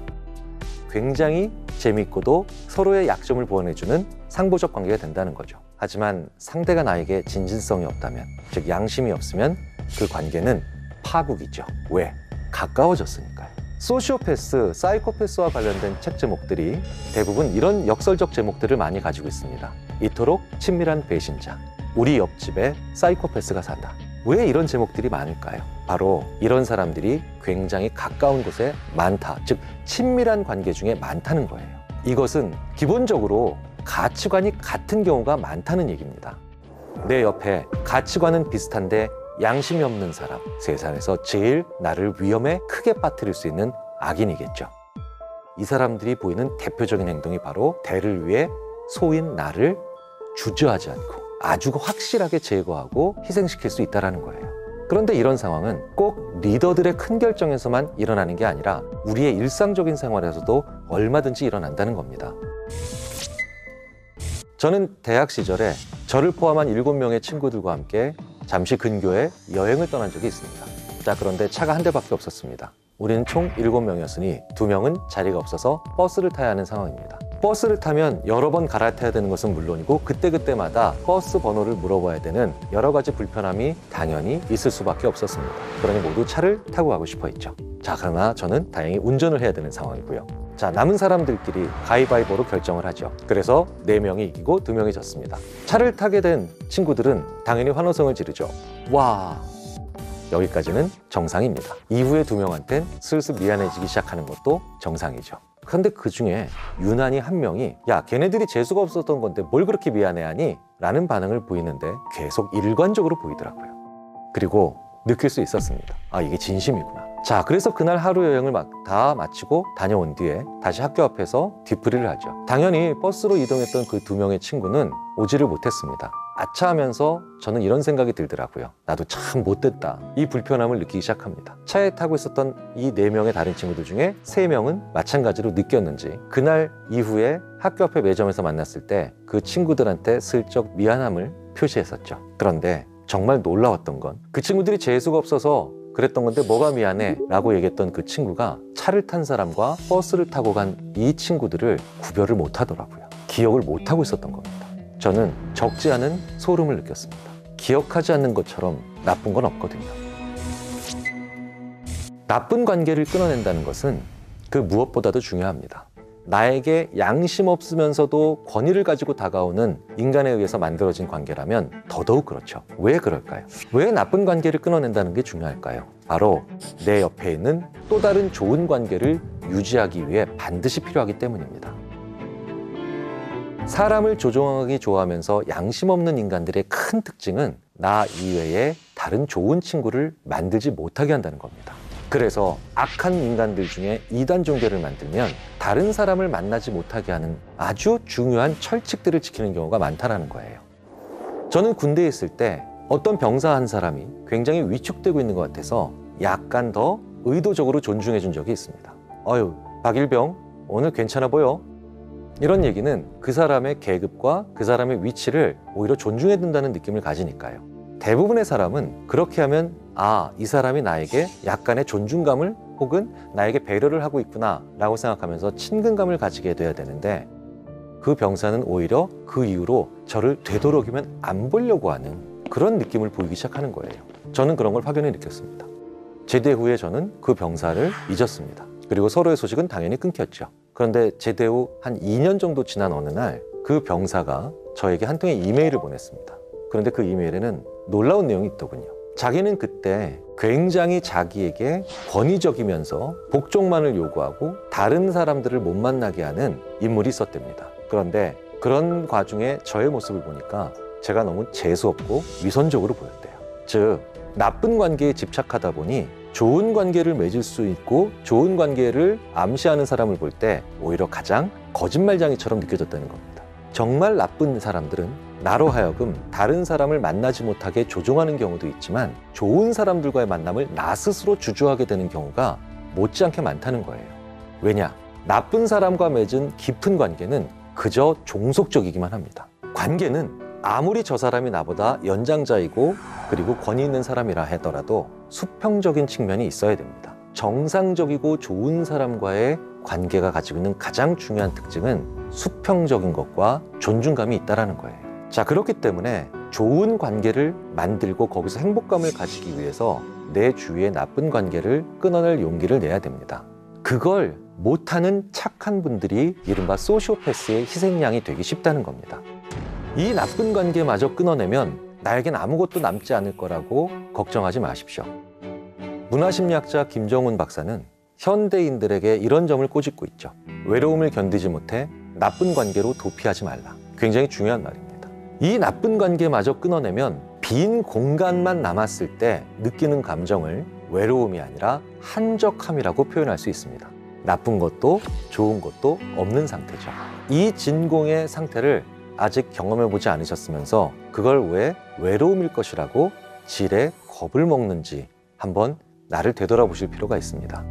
굉장히 재미있고도 서로의 약점을 보완해주는 상보적 관계가 된다는 거죠. 하지만 상대가 나에게 진실성이 없다면, 즉 양심이 없으면 그 관계는 파국이죠. 왜? 가까워졌으니까요. 소시오패스, 사이코패스와 관련된 책 제목들이 대부분 이런 역설적 제목들을 많이 가지고 있습니다. 이토록 친밀한 배신자, 우리 옆집에 사이코패스가 산다. 왜 이런 제목들이 많을까요? 바로 이런 사람들이 굉장히 가까운 곳에 많다, 즉 친밀한 관계 중에 많다는 거예요. 이것은 기본적으로 가치관이 같은 경우가 많다는 얘기입니다. 내 옆에 가치관은 비슷한데 양심이 없는 사람, 세상에서 제일 나를 위험에 크게 빠뜨릴 수 있는 악인이겠죠. 이 사람들이 보이는 대표적인 행동이 바로 대를 위해 소인 나를 주저하지 않고 아주 확실하게 제거하고 희생시킬 수 있다는 거예요. 그런데 이런 상황은 꼭 리더들의 큰 결정에서만 일어나는 게 아니라 우리의 일상적인 생활에서도 얼마든지 일어난다는 겁니다. 저는 대학 시절에 저를 포함한 7명의 친구들과 함께 잠시 근교에 여행을 떠난 적이 있습니다. 자, 그런데 차가 한 대밖에 없었습니다. 우리는 총 7명이었으니 2명은 자리가 없어서 버스를 타야 하는 상황입니다. 버스를 타면 여러 번 갈아타야 되는 것은 물론이고 그때그때마다 버스 번호를 물어봐야 되는 여러 가지 불편함이 당연히 있을 수밖에 없었습니다. 그러니 모두 차를 타고 가고 싶어 했죠. 자, 그러나 저는 다행히 운전을 해야 되는 상황이고요. 자, 남은 사람들끼리 가위바위보로 결정을 하죠. 그래서 4명이 이기고 2명이 졌습니다. 차를 타게 된 친구들은 당연히 환호성을 지르죠. 와, 여기까지는 정상입니다. 이후에 2명한텐 슬슬 미안해지기 시작하는 것도 정상이죠. 그런데 그 중에 유난히 한 명이 야, 걔네들이 재수가 없었던 건데 뭘 그렇게 미안해하니? 라는 반응을 보이는데 계속 일관적으로 보이더라고요. 그리고 느낄 수 있었습니다. 아, 이게 진심이구나. 자, 그래서 그날 하루 여행을 다 마치고 다녀온 뒤에 다시 학교 앞에서 뒤풀이를 하죠. 당연히 버스로 이동했던 그 2명의 친구는 오지를 못했습니다. 아차하면서 저는 이런 생각이 들더라고요. 나도 참 못됐다. 이 불편함을 느끼기 시작합니다. 차에 타고 있었던 이 4명의 다른 친구들 중에 3명은 마찬가지로 느꼈는지 그날 이후에 학교 앞에 매점에서 만났을 때 그 친구들한테 슬쩍 미안함을 표시했었죠. 그런데 정말 놀라웠던 건 그 친구들이 재수가 없어서 그랬던 건데 뭐가 미안해 라고 얘기했던 그 친구가 차를 탄 사람과 버스를 타고 간 이 친구들을 구별을 못하더라고요. 기억을 못하고 있었던 겁니다. 저는 적지 않은 소름을 느꼈습니다. 기억하지 않는 것처럼 나쁜 건 없거든요. 나쁜 관계를 끊어낸다는 것은 그 무엇보다도 중요합니다. 나에게 양심 없으면서도 권위를 가지고 다가오는 인간에 의해서 만들어진 관계라면 더더욱 그렇죠. 왜 그럴까요? 왜 나쁜 관계를 끊어낸다는 게 중요할까요? 바로 내 옆에 있는 또 다른 좋은 관계를 유지하기 위해 반드시 필요하기 때문입니다. 사람을 조종하기 좋아하면서 양심 없는 인간들의 큰 특징은 나 이외에 다른 좋은 친구를 만들지 못하게 한다는 겁니다. 그래서 악한 인간들 중에 이단 종교를 만들면 다른 사람을 만나지 못하게 하는 아주 중요한 철칙들을 지키는 경우가 많다는 거예요. 저는 군대에 있을 때 어떤 병사 한 사람이 굉장히 위축되고 있는 것 같아서 약간 더 의도적으로 존중해 준 적이 있습니다. 어휴, 박일병 오늘 괜찮아 보여? 이런 얘기는 그 사람의 계급과 그 사람의 위치를 오히려 존중해 준다는 느낌을 가지니까요. 대부분의 사람은 그렇게 하면 아, 이 사람이 나에게 약간의 존중감을 혹은 나에게 배려를 하고 있구나 라고 생각하면서 친근감을 가지게 돼야 되는데 그 병사는 오히려 그 이후로 저를 되도록이면 안 보려고 하는 그런 느낌을 보이기 시작하는 거예요. 저는 그런 걸 확연히 느꼈습니다. 제대 후에 저는 그 병사를 잊었습니다. 그리고 서로의 소식은 당연히 끊겼죠. 그런데 제대 후 한 2년 정도 지난 어느 날 그 병사가 저에게 한 통의 이메일을 보냈습니다. 그런데 그 이메일에는 놀라운 내용이 있더군요. 자기는 그때 굉장히 자기에게 권위적이면서 복종만을 요구하고 다른 사람들을 못 만나게 하는 인물이 있었답니다. 그런데 그런 과중에 저의 모습을 보니까 제가 너무 재수없고 위선적으로 보였대요. 즉, 나쁜 관계에 집착하다 보니 좋은 관계를 맺을 수 있고 좋은 관계를 암시하는 사람을 볼 때 오히려 가장 거짓말쟁이처럼 느껴졌다는 겁니다. 정말 나쁜 사람들은 나로 하여금 다른 사람을 만나지 못하게 조종하는 경우도 있지만 좋은 사람들과의 만남을 나 스스로 주저하게 되는 경우가 못지않게 많다는 거예요. 왜냐? 나쁜 사람과 맺은 깊은 관계는 그저 종속적이기만 합니다. 관계는 아무리 저 사람이 나보다 연장자이고 그리고 권위 있는 사람이라 하더라도 수평적인 측면이 있어야 됩니다. 정상적이고 좋은 사람과의 관계가 가지고 있는 가장 중요한 특징은 수평적인 것과 존중감이 있다는 거예요. 자, 그렇기 때문에 좋은 관계를 만들고 거기서 행복감을 가지기 위해서 내 주위의 나쁜 관계를 끊어낼 용기를 내야 됩니다. 그걸 못하는 착한 분들이 이른바 소시오패스의 희생양이 되기 쉽다는 겁니다. 이 나쁜 관계마저 끊어내면 나에겐 아무것도 남지 않을 거라고 걱정하지 마십시오. 문화심리학자 김정훈 박사는 현대인들에게 이런 점을 꼬집고 있죠. 외로움을 견디지 못해 나쁜 관계로 도피하지 말라. 굉장히 중요한 말입니다. 이 나쁜 관계마저 끊어내면 빈 공간만 남았을 때 느끼는 감정을 외로움이 아니라 한적함이라고 표현할 수 있습니다. 나쁜 것도 좋은 것도 없는 상태죠. 이 진공의 상태를 아직 경험해보지 않으셨으면서 그걸 왜 외로움일 것이라고 지레 겁을 먹는지 한번 나를 되돌아보실 필요가 있습니다.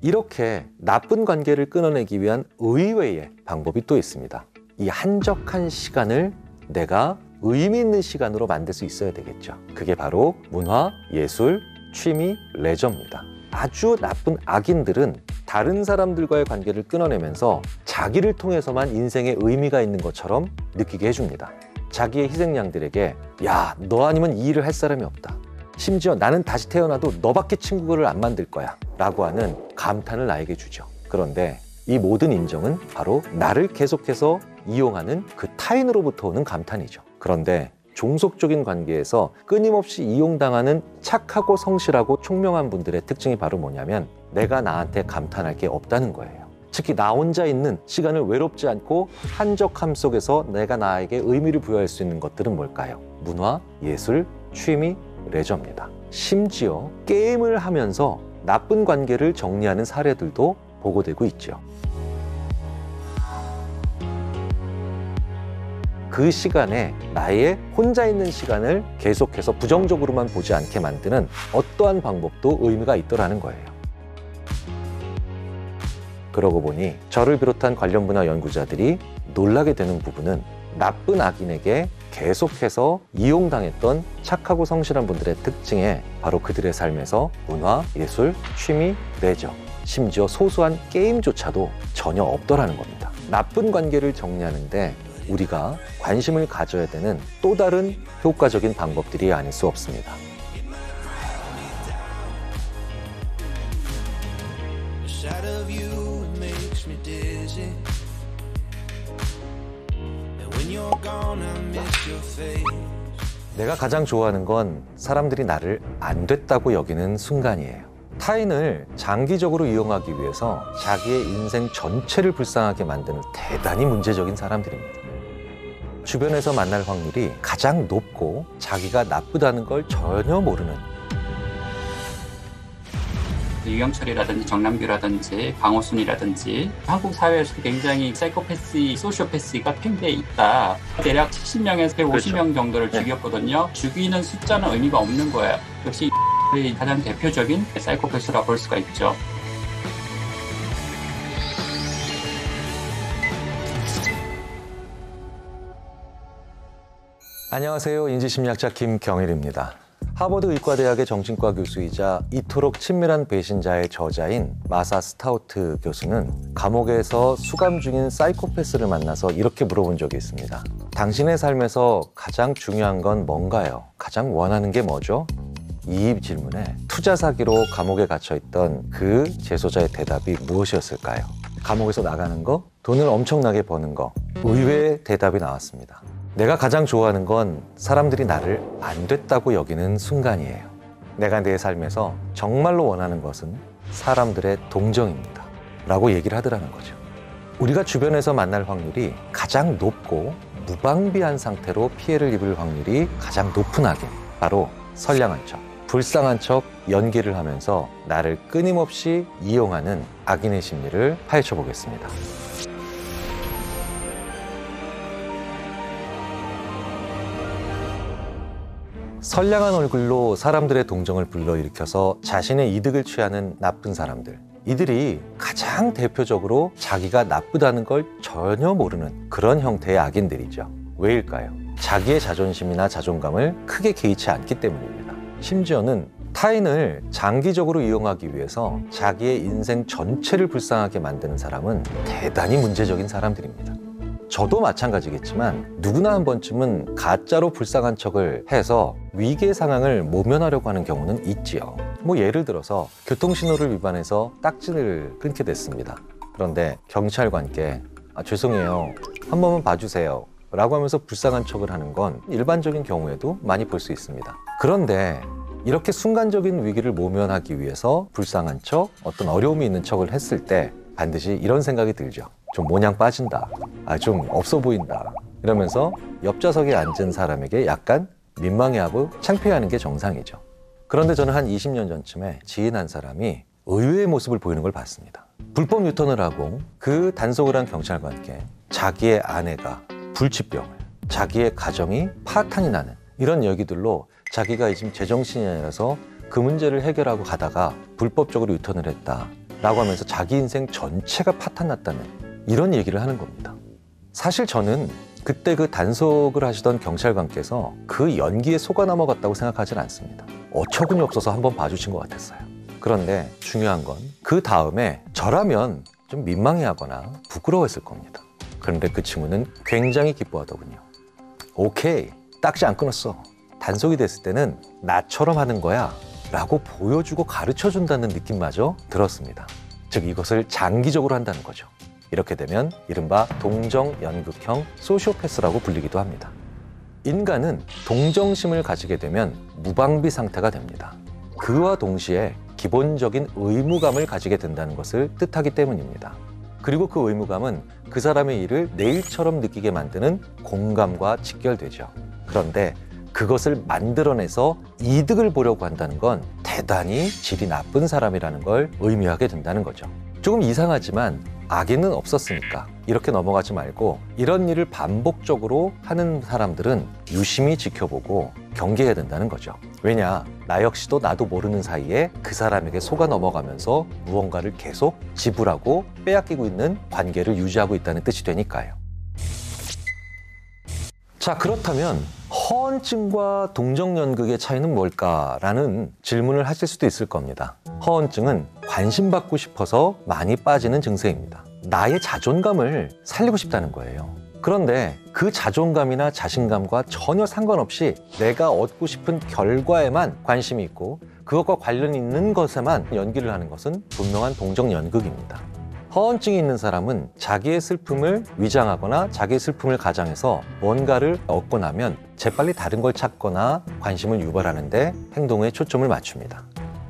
이렇게 나쁜 관계를 끊어내기 위한 의외의 방법이 또 있습니다. 이 한적한 시간을 내가 의미 있는 시간으로 만들 수 있어야 되겠죠. 그게 바로 문화, 예술, 취미, 레저입니다. 아주 나쁜 악인들은 다른 사람들과의 관계를 끊어내면서 자기를 통해서만 인생에 의미가 있는 것처럼 느끼게 해줍니다. 자기의 희생양들에게 야, 너 아니면 이 일을 할 사람이 없다. 심지어 나는 다시 태어나도 너밖에 친구를 안 만들 거야 라고 하는 감탄을 나에게 주죠. 그런데 이 모든 인정은 바로 나를 계속해서 이용하는 그 타인으로부터 오는 감탄이죠. 그런데 종속적인 관계에서 끊임없이 이용당하는 착하고 성실하고 총명한 분들의 특징이 바로 뭐냐면 내가 나한테 감탄할 게 없다는 거예요. 특히 나 혼자 있는 시간을 외롭지 않고 한적함 속에서 내가 나에게 의미를 부여할 수 있는 것들은 뭘까요? 문화, 예술, 취미, 레저입니다. 심지어 게임을 하면서 나쁜 관계를 정리하는 사례들도 보고되고 있죠. 그 시간에 나의 혼자 있는 시간을 계속해서 부정적으로만 보지 않게 만드는 어떠한 방법도 의미가 있더라는 거예요. 그러고 보니 저를 비롯한 관련 분야 연구자들이 놀라게 되는 부분은 나쁜 악인에게 계속해서 이용당했던 착하고 성실한 분들의 특징에 바로 그들의 삶에서 문화, 예술, 취미, 레저, 심지어 소소한 게임조차도 전혀 없더라는 겁니다. 나쁜 관계를 정리하는데 우리가 관심을 가져야 되는 또 다른 효과적인 방법들이 아닐 수 없습니다. 내가 가장 좋아하는 건 사람들이 나를 안 됐다고 여기는 순간이에요. 타인을 장기적으로 이용하기 위해서 자기의 인생 전체를 불쌍하게 만드는 대단히 문제적인 사람들입니다. 주변에서 만날 확률이 가장 높고 자기가 나쁘다는 걸 전혀 모르는 유영철이라든지 정남규라든지 강호순이라든지 한국 사회에서 굉장히 사이코패시, 소시오패시가 팽배해 있다. 대략 70명에서 150명 정도를 죽였거든요. 죽이는 숫자는 의미가 없는 거예요. 역시 가장 대표적인 사이코패스라 볼 수가 있죠. 안녕하세요. 인지심리학자 김경일입니다. 하버드 의과대학의 정신과 교수이자 이토록 친밀한 배신자의 저자인 마사 스타우트 교수는 감옥에서 수감 중인 사이코패스를 만나서 이렇게 물어본 적이 있습니다. 당신의 삶에서 가장 중요한 건 뭔가요? 가장 원하는 게 뭐죠? 이 질문에 투자 사기로 감옥에 갇혀있던 그 재소자의 대답이 무엇이었을까요? 감옥에서 나가는 거? 돈을 엄청나게 버는 거? 의외의 대답이 나왔습니다. 내가 가장 좋아하는 건 사람들이 나를 안 됐다고 여기는 순간이에요. 내가 내 삶에서 정말로 원하는 것은 사람들의 동정입니다. 라고 얘기를 하더라는 거죠. 우리가 주변에서 만날 확률이 가장 높고 무방비한 상태로 피해를 입을 확률이 가장 높은 악인, 바로 선량한 척, 불쌍한 척 연기를 하면서 나를 끊임없이 이용하는 악인의 심리를 파헤쳐 보겠습니다. 선량한 얼굴로 사람들의 동정을 불러일으켜서 자신의 이득을 취하는 나쁜 사람들. 이들이 가장 대표적으로 자기가 나쁘다는 걸 전혀 모르는 그런 형태의 악인들이죠. 왜일까요? 자기의 자존심이나 자존감을 크게 개의치 않기 때문입니다. 심지어는 타인을 장기적으로 이용하기 위해서 자기의 인생 전체를 불쌍하게 만드는 사람은 대단히 문제적인 사람들입니다. 저도 마찬가지겠지만 누구나 한 번쯤은 가짜로 불쌍한 척을 해서 위기의 상황을 모면하려고 하는 경우는 있지요. 예를 들어서 교통신호를 위반해서 딱지를 끊게 됐습니다. 그런데 경찰관께 죄송해요, 한 번만 봐주세요 라고 하면서 불쌍한 척을 하는 건 일반적인 경우에도 많이 볼 수 있습니다. 그런데 이렇게 순간적인 위기를 모면하기 위해서 불쌍한 척, 어떤 어려움이 있는 척을 했을 때 반드시 이런 생각이 들죠. 좀 모냥 빠진다, 좀 없어 보인다 이러면서 옆좌석에 앉은 사람에게 약간 민망해하고 창피해하는 게 정상이죠. 그런데 저는 한 20년 전쯤에 지인 한 사람이 의외의 모습을 보이는 걸 봤습니다. 불법 유턴을 하고 그 단속을 한 경찰관께 자기의 아내가 불치병을, 자기의 가정이 파탄이 나는 이런 얘기들로 자기가 지금 제정신이 아니라서 그 문제를 해결하고 가다가 불법적으로 유턴을 했다라고 하면서 자기 인생 전체가 파탄났다는 이런 얘기를 하는 겁니다. 사실 저는 그때 그 단속을 하시던 경찰관께서 그 연기에 속아 넘어갔다고 생각하진 않습니다. 어처구니 없어서 한번 봐주신 것 같았어요. 그런데 중요한 건 그 다음에 저라면 좀 민망해하거나 부끄러워했을 겁니다. 그런데 그 친구는 굉장히 기뻐하더군요. 오케이, 딱지 안 끊었어. 단속이 됐을 때는 나처럼 하는 거야 라고 보여주고 가르쳐준다는 느낌마저 들었습니다. 즉 이것을 장기적으로 한다는 거죠. 이렇게 되면 이른바 동정연극형 소시오패스라고 불리기도 합니다. 인간은 동정심을 가지게 되면 무방비 상태가 됩니다. 그와 동시에 기본적인 의무감을 가지게 된다는 것을 뜻하기 때문입니다. 그리고 그 의무감은 그 사람의 일을 내 일처럼 느끼게 만드는 공감과 직결되죠. 그런데 그것을 만들어내서 이득을 보려고 한다는 건 대단히 질이 나쁜 사람이라는 걸 의미하게 된다는 거죠. 조금 이상하지만 악인은 없었으니까 이렇게 넘어가지 말고 이런 일을 반복적으로 하는 사람들은 유심히 지켜보고 경계해야 된다는 거죠. 왜냐, 나 역시도 나도 모르는 사이에 그 사람에게 속아 넘어가면서 무언가를 계속 지불하고 빼앗기고 있는 관계를 유지하고 있다는 뜻이 되니까요. 자, 그렇다면 허언증과 동정연극의 차이는 뭘까라는 질문을 하실 수도 있을 겁니다. 허언증은 관심받고 싶어서 많이 빠지는 증세입니다. 나의 자존감을 살리고 싶다는 거예요. 그런데 그 자존감이나 자신감과 전혀 상관없이 내가 얻고 싶은 결과에만 관심이 있고 그것과 관련 있는 것에만 연기를 하는 것은 분명한 동정연극입니다. 허언증이 있는 사람은 자기의 슬픔을 위장하거나 자기의 슬픔을 가장해서 뭔가를 얻고 나면 재빨리 다른 걸 찾거나 관심을 유발하는데 행동에 초점을 맞춥니다.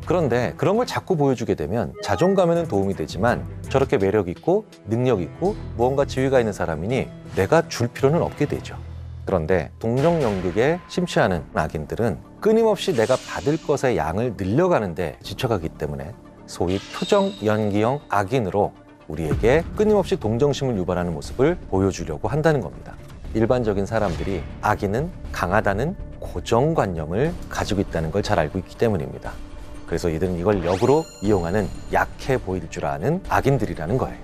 그런데 그런 걸 자꾸 보여주게 되면 자존감에는 도움이 되지만 저렇게 매력 있고 능력 있고 무언가 지위가 있는 사람이니 내가 줄 필요는 없게 되죠. 그런데 동정연극에 심취하는 악인들은 끊임없이 내가 받을 것의 양을 늘려가는데 지쳐가기 때문에 소위 표정연기형 악인으로 우리에게 끊임없이 동정심을 유발하는 모습을 보여주려고 한다는 겁니다. 일반적인 사람들이 악인은 강하다는 고정관념을 가지고 있다는 걸 잘 알고 있기 때문입니다. 그래서 이들은 이걸 역으로 이용하는 약해 보일 줄 아는 악인들이라는 거예요.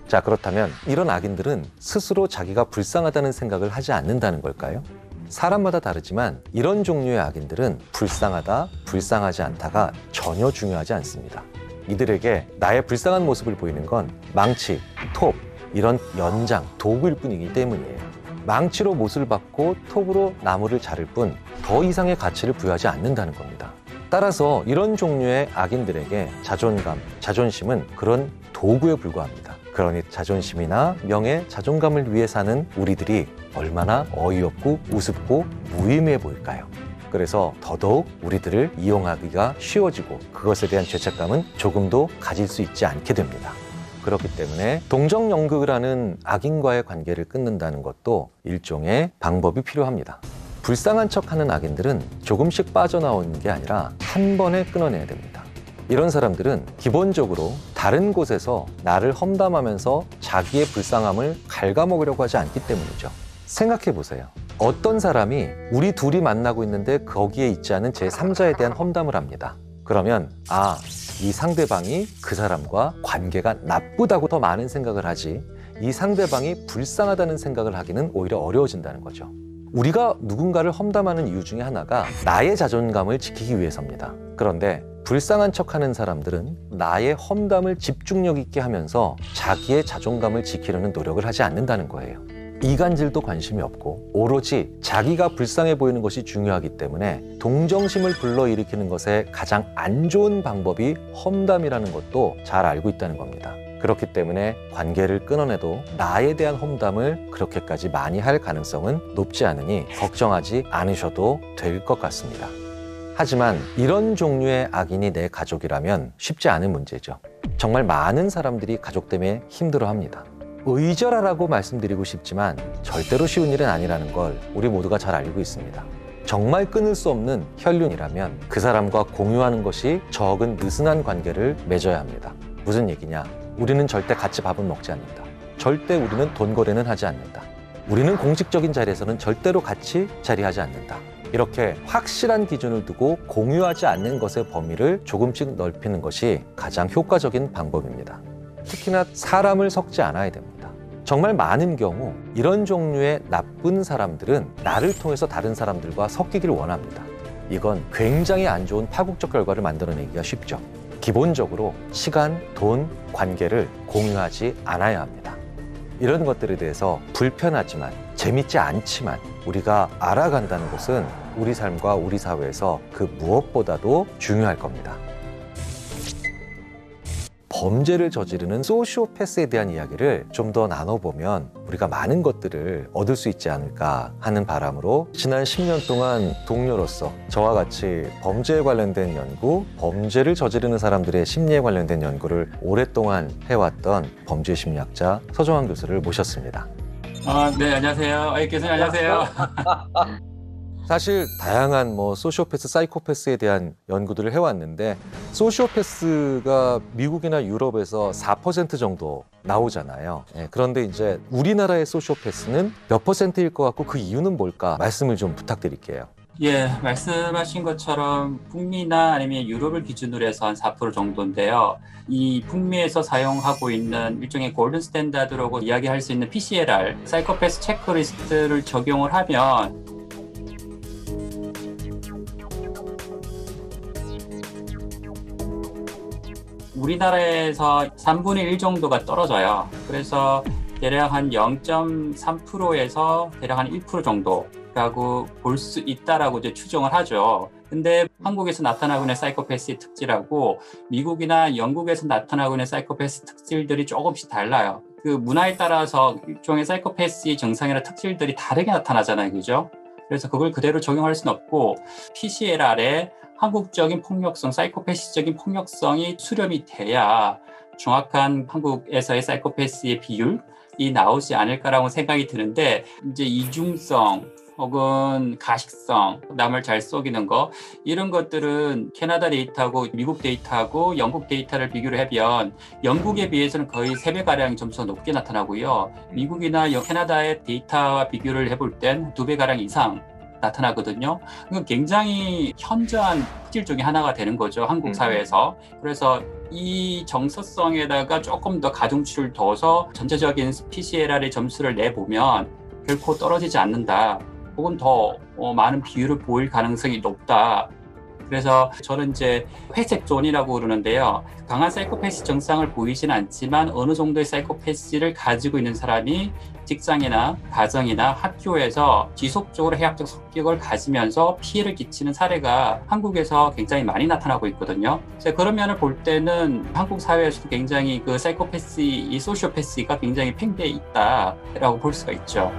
자, 그렇다면 이런 악인들은 스스로 자기가 불쌍하다는 생각을 하지 않는다는 걸까요? 사람마다 다르지만 이런 종류의 악인들은 불쌍하다, 불쌍하지 않다가 전혀 중요하지 않습니다. 이들에게 나의 불쌍한 모습을 보이는 건 망치, 톱, 이런 연장, 도구일 뿐이기 때문이에요. 망치로 못을 박고 톱으로 나무를 자를 뿐 더 이상의 가치를 부여하지 않는다는 겁니다. 따라서 이런 종류의 악인들에게 자존감, 자존심은 그런 도구에 불과합니다. 그러니 자존심이나 명예, 자존감을 위해 사는 우리들이 얼마나 어이없고 우습고 무의미해 보일까요? 그래서 더더욱 우리들을 이용하기가 쉬워지고 그것에 대한 죄책감은 조금도 가질 수 있지 않게 됩니다. 그렇기 때문에 동정연극을 하는 악인과의 관계를 끊는다는 것도 일종의 방법이 필요합니다. 불쌍한 척하는 악인들은 조금씩 빠져나오는 게 아니라 한 번에 끊어내야 됩니다. 이런 사람들은 기본적으로 다른 곳에서 나를 험담하면서 자기의 불쌍함을 갉아먹으려고 하지 않기 때문이죠. 생각해 보세요. 어떤 사람이 우리 둘이 만나고 있는데 거기에 있지 않은 제3자에 대한 험담을 합니다. 그러면 이 상대방이 그 사람과 관계가 나쁘다고 더 많은 생각을 하지 이 상대방이 불쌍하다는 생각을 하기는 오히려 어려워진다는 거죠. 우리가 누군가를 험담하는 이유 중에 하나가 나의 자존감을 지키기 위해서입니다. 그런데 불쌍한 척하는 사람들은 나의 험담을 집중력 있게 하면서 자기의 자존감을 지키려는 노력을 하지 않는다는 거예요. 이간질도 관심이 없고 오로지 자기가 불쌍해 보이는 것이 중요하기 때문에 동정심을 불러일으키는 것에 가장 안 좋은 방법이 험담이라는 것도 잘 알고 있다는 겁니다. 그렇기 때문에 관계를 끊어내도 나에 대한 험담을 그렇게까지 많이 할 가능성은 높지 않으니 걱정하지 않으셔도 될 것 같습니다. 하지만 이런 종류의 악인이 내 가족이라면 쉽지 않은 문제죠. 정말 많은 사람들이 가족 때문에 힘들어합니다. 의절하라고 말씀드리고 싶지만 절대로 쉬운 일은 아니라는 걸 우리 모두가 잘 알고 있습니다. 정말 끊을 수 없는 혈륜이라면 그 사람과 공유하는 것이 적은 느슨한 관계를 맺어야 합니다. 무슨 얘기냐? 우리는 절대 같이 밥은 먹지 않는다. 절대 우리는 돈 거래는 하지 않는다. 우리는 공식적인 자리에서는 절대로 같이 자리하지 않는다. 이렇게 확실한 기준을 두고 공유하지 않는 것의 범위를 조금씩 넓히는 것이 가장 효과적인 방법입니다. 특히나 사람을 섞지 않아야 됩니다. 정말 많은 경우 이런 종류의 나쁜 사람들은 나를 통해서 다른 사람들과 섞이기를 원합니다. 이건 굉장히 안 좋은 파국적 결과를 만들어내기가 쉽죠. 기본적으로 시간, 돈, 관계를 공유하지 않아야 합니다. 이런 것들에 대해서 불편하지만 재밌지 않지만 우리가 알아간다는 것은 우리 삶과 우리 사회에서 그 무엇보다도 중요할 겁니다. 범죄를 저지르는 소시오패스에 대한 이야기를 좀 더 나눠보면 우리가 많은 것들을 얻을 수 있지 않을까 하는 바람으로 지난 10년 동안 동료로서 저와 같이 범죄에 관련된 연구, 범죄를 저지르는 사람들의 심리에 관련된 연구를 오랫동안 해왔던 범죄 심리학자 서정환 교수를 모셨습니다. 네, 안녕하세요. 교수님 안녕하세요. 사실 다양한 소시오패스, 사이코패스에 대한 연구들을 해왔는데 소시오패스가 미국이나 유럽에서 4% 정도 나오잖아요. 그런데 이제 우리나라의 소시오패스는 몇 %일 것 같고 그 이유는 뭘까? 말씀을 좀 부탁드릴게요. 예, 말씀하신 것처럼 북미나 아니면 유럽을 기준으로 해서 한 4% 정도인데요. 이 북미에서 사용하고 있는 일종의 골든 스탠다드라고 이야기할 수 있는 PCLR, 사이코패스 체크리스트를 적용을 하면 우리나라에서 3분의 1 정도가 떨어져요. 그래서 대략 한 0.3%에서 대략 한 1% 정도라고 볼 수 있다라고 이제 추정을 하죠. 근데 한국에서 나타나고 있는 사이코패스의 특질하고 미국이나 영국에서 나타나고 있는 사이코패스 특질들이 조금씩 달라요. 그 문화에 따라서 일종의 사이코패스의 증상이나 특질들이 다르게 나타나잖아요. 그죠? 그래서 그걸 그대로 적용할 수는 없고 PCLR에 한국적인 폭력성, 사이코패시적인 폭력성이 수렴이 돼야 정확한 한국에서의 사이코패스의 비율이 나오지 않을까라고 생각이 드는데 이제 이중성 혹은 가식성, 남을 잘 속이는 거 이런 것들은 캐나다 데이터하고 미국 데이터하고 영국 데이터를 비교를 해보면 영국에 비해서는 거의 3배가량 점수가 높게 나타나고요. 미국이나 캐나다의 데이터와 비교를 해볼 땐 2배가량 이상 나타나거든요. 이건 굉장히 현저한 특질 중에 하나가 되는 거죠. 한국 사회에서. 그래서 이 정서성에다가 조금 더 가중치를 둬서 전체적인 PCLR의 점수를 내보면 결코 떨어지지 않는다. 혹은 더 많은 비율을 보일 가능성이 높다. 그래서 저는 이제 회색 존이라고 그러는데요. 강한 사이코패시 증상을 보이지는 않지만 어느 정도의 사이코패시를 가지고 있는 사람이 직장이나 가정이나 학교에서 지속적으로 해악적 성격을 가지면서 피해를 끼치는 사례가 한국에서 굉장히 많이 나타나고 있거든요. 그래서 그런 면을 볼 때는 한국 사회에서도 굉장히 그 사이코패시, 이 소시오패시가 굉장히 팽배해 있다라고 볼 수가 있죠.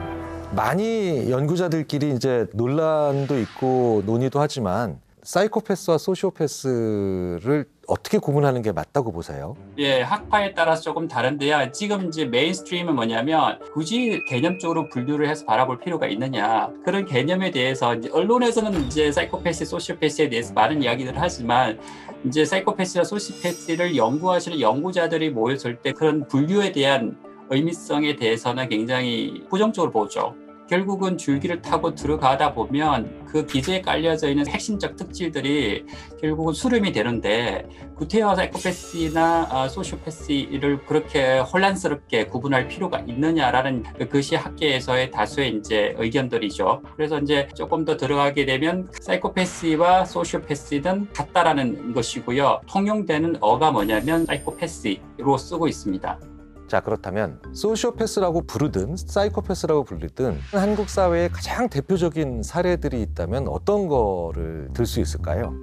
많이 연구자들끼리 이제 논란도 있고 논의도 하지만 사이코패스와 소시오패스를 어떻게 구분하는 게 맞다고 보세요? 예, 학파에 따라서 조금 다른데요. 지금 이제 메인스트림은 뭐냐면 굳이 개념적으로 분류를 해서 바라볼 필요가 있느냐. 그런 개념에 대해서 이제 언론에서는 이제 사이코패스, 소시오패스에 대해서 많은 이야기를 하지만 이제 사이코패스와 소시오패스를 연구하시는 연구자들이 모였을 때 그런 분류에 대한 의미성에 대해서는 굉장히 부정적으로 보죠. 결국은 줄기를 타고 들어가다 보면 그 기저에 깔려져 있는 핵심적 특질들이 결국은 수렴이 되는데 구태여 사이코패시나 소시오패시를 그렇게 혼란스럽게 구분할 필요가 있느냐라는 그것이 학계에서의 다수의 이제 의견들이죠. 그래서 이제 조금 더 들어가게 되면 사이코패시와 소시오패시는 같다라는 것이고요. 통용되는 어가 뭐냐면 사이코패시로 쓰고 있습니다. 자, 그렇다면 소시오패스라고 부르든 사이코패스라고 부르든 한국 사회에 가장 대표적인 사례들이 있다면 어떤 거를 들 수 있을까요?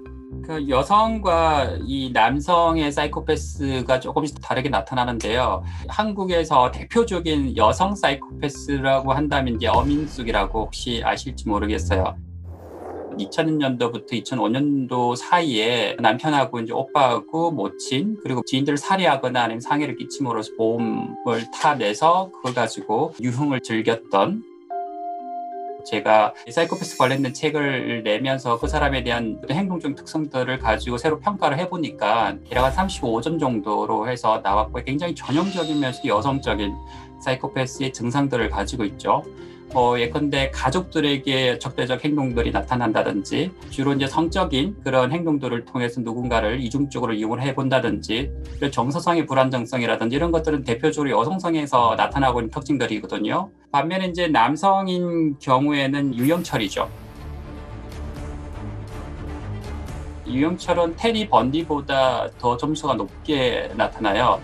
그 여성과 이 남성의 사이코패스가 조금씩 다르게 나타나는데요. 한국에서 대표적인 여성 사이코패스라고 한다면 이제 엄인숙이라고 혹시 아실지 모르겠어요. 2000년도부터 2005년도 사이에 남편하고 이제 오빠하고 모친 그리고 지인들을 살해하거나 아니면 상해를 끼침으로써 보험을 타내서 그걸 가지고 유흥을 즐겼던, 제가 사이코패스 관련된 책을 내면서 그 사람에 대한 행동적 특성들을 가지고 새로 평가를 해보니까 대략 한 35점 정도로 해서 나왔고 굉장히 전형적이면서 여성적인 사이코패스의 증상들을 가지고 있죠. 예컨대 가족들에게 적대적 행동들이 나타난다든지 주로 이제 성적인 그런 행동들을 통해서 누군가를 이중적으로 이용을 해본다든지 정서상의 불안정성이라든지 이런 것들은 대표적으로 여성성에서 나타나고 있는 특징들이거든요. 반면에 이제 남성인 경우에는 유영철이죠. 유영철은 테리 번디보다 더 점수가 높게 나타나요.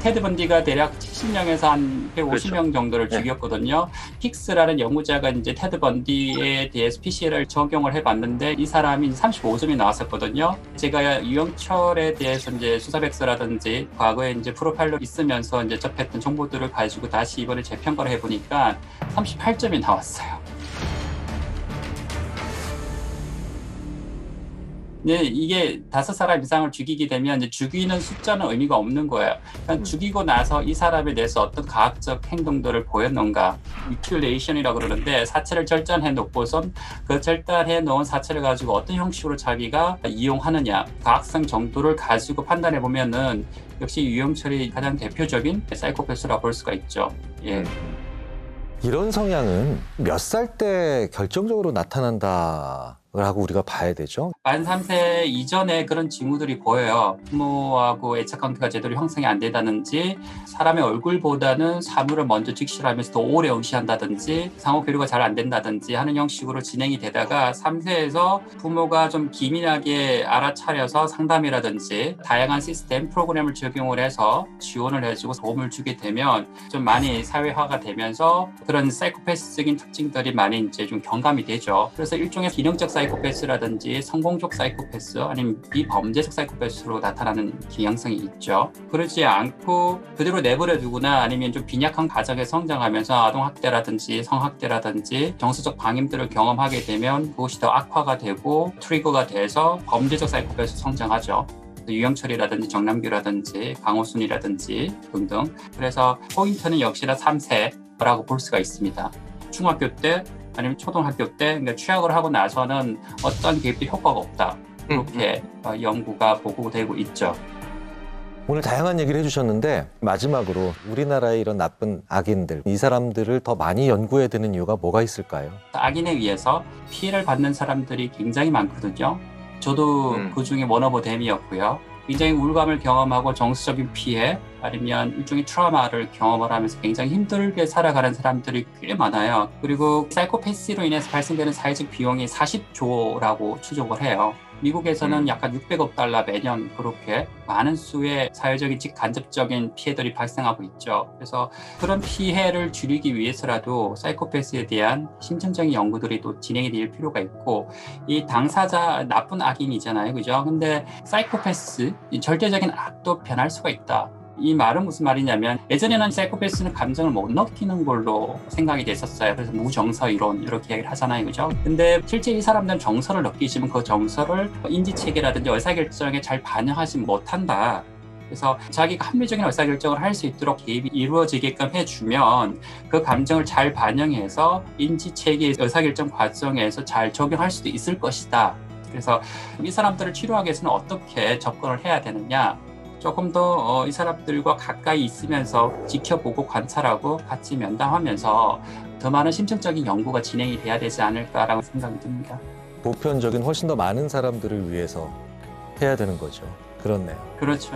테드 번디가 대략 70명에서 한 150명 정도를 죽였거든요. 픽스라는 연구자가 이제 테드 번디에 대해서 PCL을 적용을 해봤는데 이 사람이 35점이 나왔었거든요. 제가 유영철에 대해서 이제 수사백서라든지 과거에 이제 프로파일로 있으면서 이제 접했던 정보들을 가지고 다시 이번에 재평가를 해보니까 38점이 나왔어요. 네, 이게 5사람 이상을 죽이게 되면 이제 죽이는 숫자는 의미가 없는 거예요. 그러니까 죽이고 나서 이 사람에 대해서 어떤 과학적 행동들을 보였는가, 뮤틸레이션이라고 그러는데 사체를 절단해 놓고선 그 절단해 놓은 사체를 가지고 어떤 형식으로 자기가 이용하느냐, 과학성 정도를 가지고 판단해 보면은 역시 유영철이 가장 대표적인 사이코패스라고 볼 수가 있죠. 예. 이런 성향은 몇 살 때 결정적으로 나타난다라고 우리가 봐야 되죠? 만 3세 이전에 그런 징후들이 보여요. 부모하고 애착 관계가 제대로 형성이 안 되다든지, 사람의 얼굴보다는 사물을 먼저 직시하면서 더 오래 응시한다든지, 상호 교류가 잘 안 된다든지 하는 형식으로 진행이 되다가 3세에서 부모가 좀 기민하게 알아차려서 상담이라든지 다양한 시스템, 프로그램을 적용을 해서 지원을 해주고 도움을 주게 되면 좀 많이 사회화가 되면서 그런 사이코패스적인 특징들이 많이 이제 좀 경감이 되죠. 그래서 일종의 기능적 사이코패스라든지 성공적 사이코패스 아니면 비범죄적 사이코패스로 나타나는 경향성이 있죠. 그러지 않고 그대로 내버려 두거나 아니면 좀 빈약한 가정에 성장하면서 아동학대라든지 성학대라든지 정서적 방임들을 경험하게 되면 그것이 더 악화가 되고 트리거가 돼서 범죄적 사이코패스 성장하죠. 유영철이라든지 정남규라든지 강호순이라든지 등등. 그래서 포인트는 역시나 3세라고 볼 수가 있습니다. 중학교 때 아니면 초등학교 때 그러니까 취학을 하고 나서는 어떤 개입도 효과가 없다. 그렇게 연구가 보고되고 있죠. 오늘 다양한 얘기를 해주셨는데 마지막으로 우리나라의 이런 나쁜 악인들, 이 사람들을 더 많이 연구해야 되는 이유가 뭐가 있을까요? 악인에 의해서 피해를 받는 사람들이 굉장히 많거든요. 저도 그중에 원오브 댐이었고요. 굉장히 우울감을 경험하고 정서적인 피해 아니면 일종의 트라우마를 경험을 하면서 굉장히 힘들게 살아가는 사람들이 꽤 많아요. 그리고 사이코패시로 인해서 발생되는 사회적 비용이 40조라고 추정을 해요. 미국에서는 약간 600억 달러 매년 그렇게 많은 수의 사회적인 직간접적인 피해들이 발생하고 있죠. 그래서 그런 피해를 줄이기 위해서라도 사이코패스에 대한 심층적인 연구들이 또 진행이 될 필요가 있고, 이 당사자 나쁜 악인이잖아요. 그죠? 근데 사이코패스, 이 절대적인 악도 변할 수가 있다. 이 말은 무슨 말이냐면 예전에는 사이코패스는 감정을 못 느끼는 걸로 생각이 됐었어요. 그래서 무정서 이론 이렇게 얘기를 하잖아요. 그죠? 근데 실제 이 사람들은 정서를 느끼지만 그 정서를 인지체계라든지 의사결정에 잘 반영하지 못한다. 그래서 자기가 합리적인 의사결정을 할 수 있도록 개입이 이루어지게끔 해주면 그 감정을 잘 반영해서 인지체계 의사결정 과정에서 잘 적용할 수도 있을 것이다. 그래서 이 사람들을 치료하기 위해서는 어떻게 접근을 해야 되느냐. 조금 더 이 사람들과 가까이 있으면서 지켜보고 관찰하고 같이 면담하면서 더 많은 심층적인 연구가 진행이 돼야 되지 않을까라고 생각이 듭니다. 보편적인 훨씬 더 많은 사람들을 위해서 해야 되는 거죠. 그렇네요. 그렇죠.